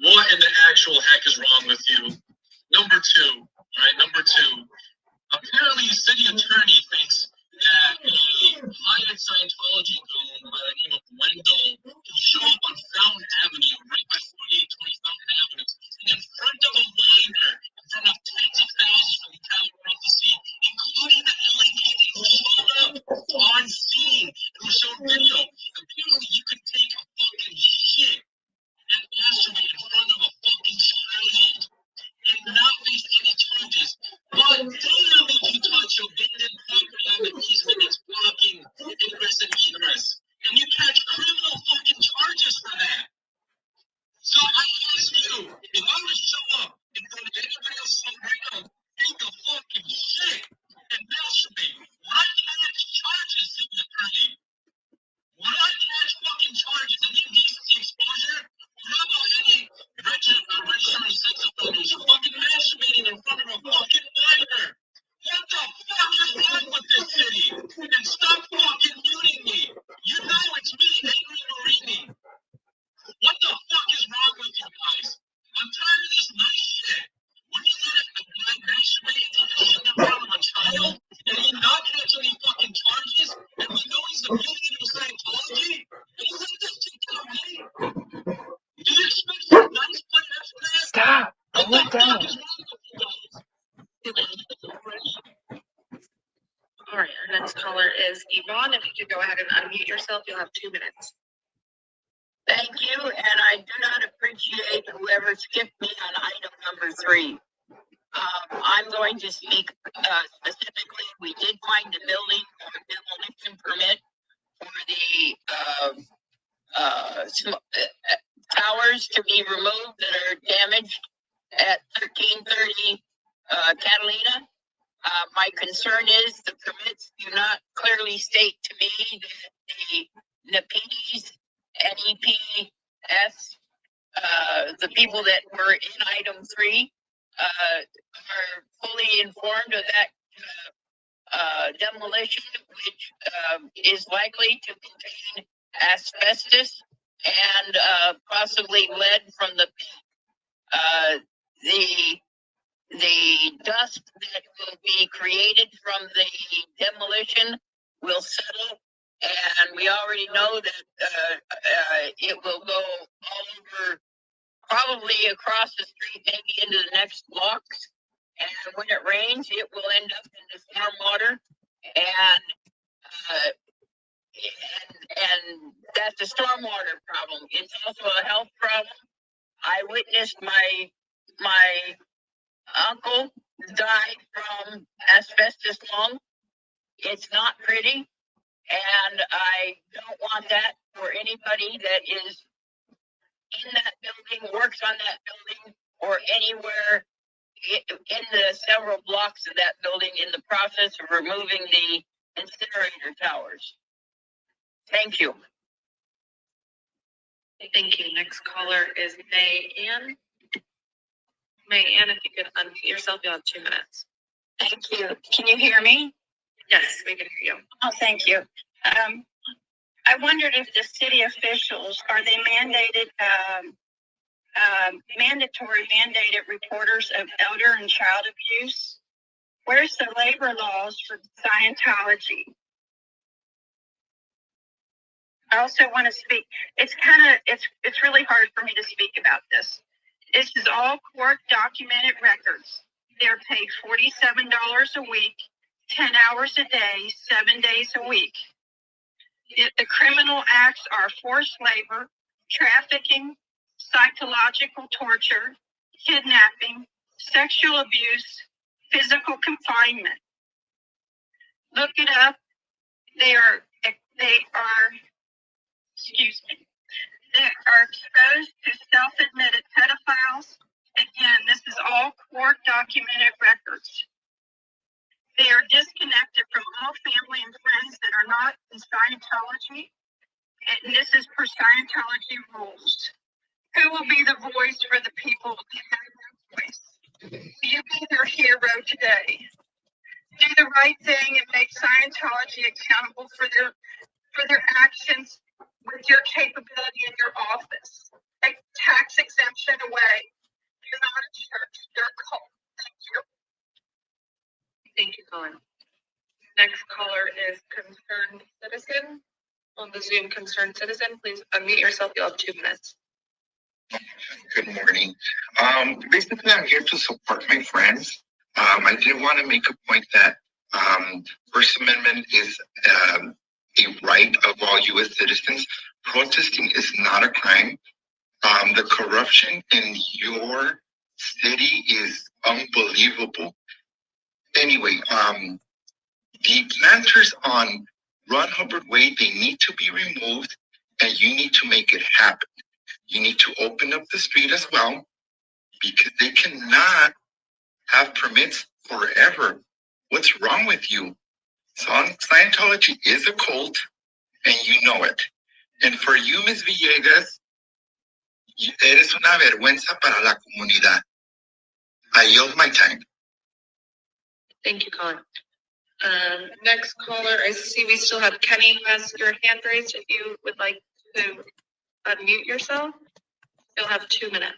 What in the actual heck is wrong with you? Number two, apparently the city attorney thinks that a hired Scientology goon by the name of Wendell can show up on Fountain Avenue, right by 4820 Fountain Avenue, and in front of a minor, in front of tens of thousands of the town across the sea, including the LAPD, showed up All right, our next caller is Yvonne. If you could go ahead and unmute yourself, you'll have 2 minutes. Thank you, and I do not appreciate whoever skipped me on item number 3. I'm going to speak specifically. We did find the building demolition permit for the towers to be removed that are damaged at 1330 Catalina. My concern is the permits do not clearly state to me that the NEPs, NEPS, the people that were in item 3 are fully informed of that demolition, which is likely to contain asbestos and possibly lead from the peak. The dust that will be created from the demolition will settle, and we already know that it will go all over, probably across the street, maybe into the next blocks. And when it rains, it will end up in the stormwater, and that's a stormwater problem. It's also a health problem. I witnessed my uncle died from asbestos lung. It's not pretty, and I don't want that for anybody that is in that building, works on that building, or anywhere in the several blocks of that building in the process of removing the incinerator towers. Thank you. Thank you. Next caller is May Ann. May Ann, if you could unmute yourself, you'll have 2 minutes. Thank you. Can you hear me? Yes, we can hear you. Oh, thank you. I wondered if the city officials, are they mandatory mandated reporters of elder and child abuse? Where's the labor laws for Scientology? I also want to speak. It's really hard for me to speak about this. This is all court documented records. They're paid $47 a week, 10 hours a day, 7 days a week. The criminal acts are forced labor, trafficking, psychological torture, kidnapping, sexual abuse, physical confinement. Look it up. They are exposed to self-admitted pedophiles. Again, this is all court documented records. They are disconnected from all family and friends that are not in Scientology, and this is per Scientology rules. Who will be the voice for the people who have no voice? Will you be their hero today? Do the right thing and make Scientology accountable for their actions with your capability in your office. Take tax exemption away. You're not a church, you're a cult. Thank you. Thank you, Colin. Next caller is Concerned Citizen. On the Zoom, Concerned Citizen, please unmute yourself. You'll have 2 minutes. Good morning. Basically, I'm here to support my friends. I did want to make a point that First Amendment is a right of all U.S. citizens. Protesting is not a crime. The corruption in your city is unbelievable. Anyway, the planters on Ron Hubbard Way, they need to be removed, and you need to make it happen. You need to open up the street as well, because they cannot have permits forever. What's wrong with you? Scientology is a cult, and you know it. And for you, Ms. Villegas, eres una vergüenza para la comunidad. I yield my time. Thank you, Colin. Next caller, I see we still have Kenny who has your hand raised. If you would like to unmute yourself, you'll have 2 minutes.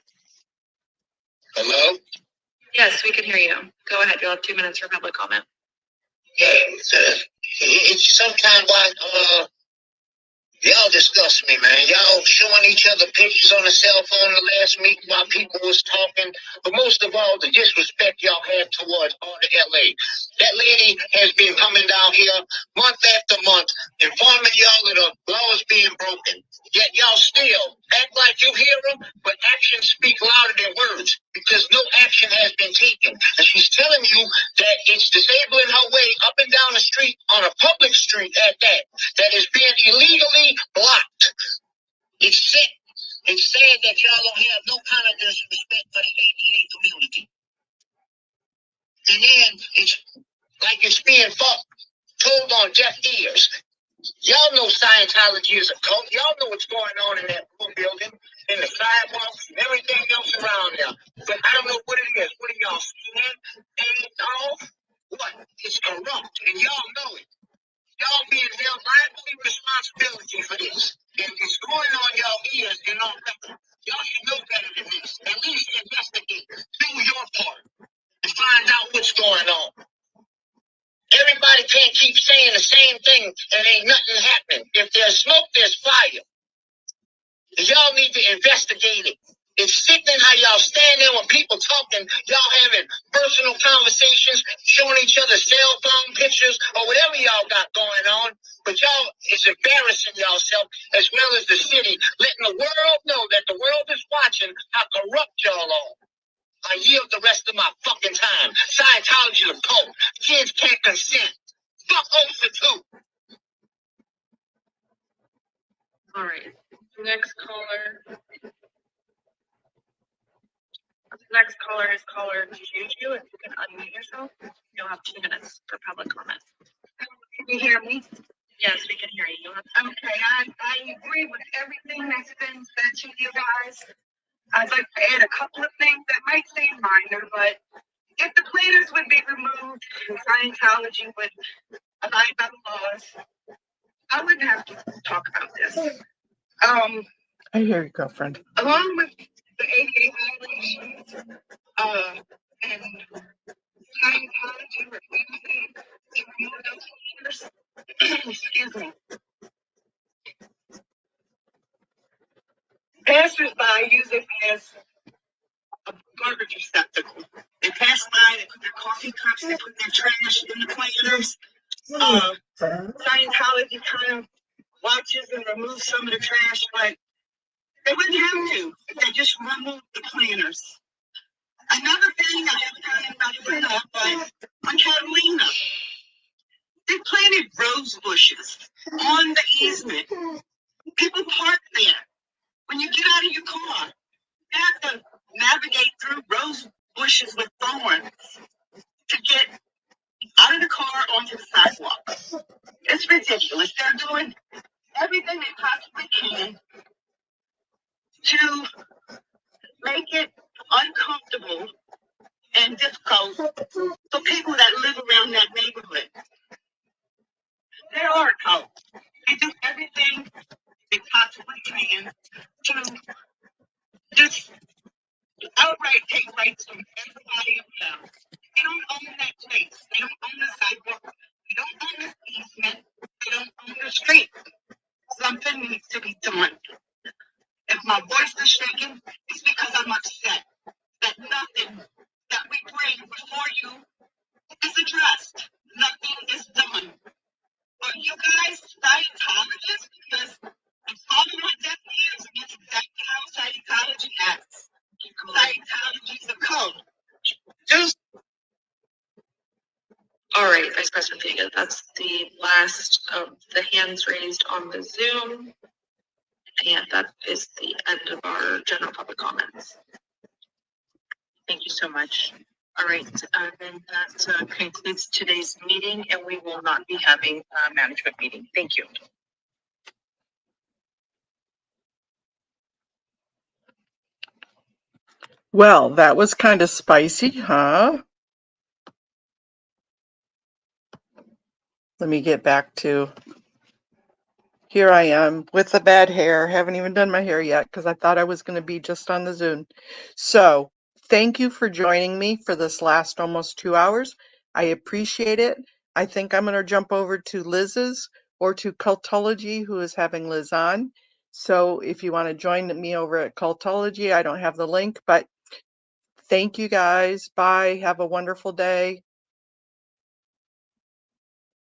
Hello? Yes, we can hear you. Go ahead. You'll have 2 minutes for public comment. Yeah, it's sometimes like Y'all disgust me, man. Y'all showing each other pictures on the cell phone the last meeting while people was talking. But most of all, the disrespect y'all have towards all the LA. That lady has been coming down here month after month, informing y'all that the law is being broken. Yet y'all still act like you hear them, but actions speak louder than words because no action has been taken. And she's telling you that it's disabling her way up and down the street on a public street at that is being illegally blocked. It's sick. It's sad that y'all don't have no kind of disrespect for the ADA community. And then it's like it's being told on deaf ears. Y'all know Scientology is a cult. Y'all know what's going on in that blue building, in the sidewalks, and everything else around there. But I don't know what it is. What are y'all seeing? And it's all what? It's corrupt, and y'all know it. Y'all being held liable responsibility for this. And it's going on y'all ears and on record. Y'all should know better than this. At least investigate. Do your part and find out what's going on. Everybody can't keep saying the same thing and ain't nothing happening. If there's smoke, there's fire. Y'all need to investigate it. It's sickening how y'all stand there when people talking, y'all having personal conversations, showing each other cell phone pictures or whatever y'all got going on. But y'all, it's embarrassing yourself as well as the city, letting the world know that the world is watching how corrupt y'all are. I yield the rest of my fucking time. Scientology is a cult. Kids can't consent. Fuck Oprah too. All right, next caller. Next caller is caller Juju. If you can unmute yourself, you'll have 2 minutes for public comment. Can you hear me? Yes, we can hear you. Okay, I agree with everything that's been said to you guys. I'd like to add a couple of things that might seem minor, but if the planners would be removed and Scientology would abide by the laws, I wouldn't have to talk about this. I hear you, girlfriend. Along with the ADA violations, and Scientology refusing to remove those planners, excuse me. Passers-by use it as a garbage receptacle. They pass by, they put their coffee cups, they put their trash in the planters. Scientology kind of watches and removes some of the trash, but they wouldn't have to if they just removed the planters. Another thing I haven't heard anybody bring up, but on Catalina, they planted rose bushes on the easement. People park there. When you get out of your car, you have to navigate through rose bushes with thorns to get out of the car onto the sidewalk. It's ridiculous. They're doing everything they possibly can to make it uncomfortable and difficult for people that live around that neighborhood. They are a cult. They do everything they possibly can to just outright take rights from everybody around. They don't own that place. They don't own the sidewalk. They don't own the easement. They don't own the street. Something needs to be done. If my voice is shaking, it's because I'm upset that nothing that we bring before you is addressed. Nothing is done. But you guys, Scientologists, because I'm falling on deaf ears, and that's exactly how Scientology acts. Scientology is a cult. Just All right, Vice President Vega, that's the last of the hands raised on the Zoom. And that is the end of our general public comments. Thank you so much. All right, then that concludes today's meeting, and we will not be having a management meeting. Thank you. Well, that was kind of spicy, huh? Let me get back to, here I am with the bad hair. Haven't even done my hair yet because I thought I was going to be just on the Zoom. So thank you for joining me for this last almost 2 hours. I appreciate it. I think I'm going to jump over to Liz's or to Cultology, who is having Liz on. So if you want to join me over at Cultology, I don't have the link, but thank you guys. Bye. Have a wonderful day.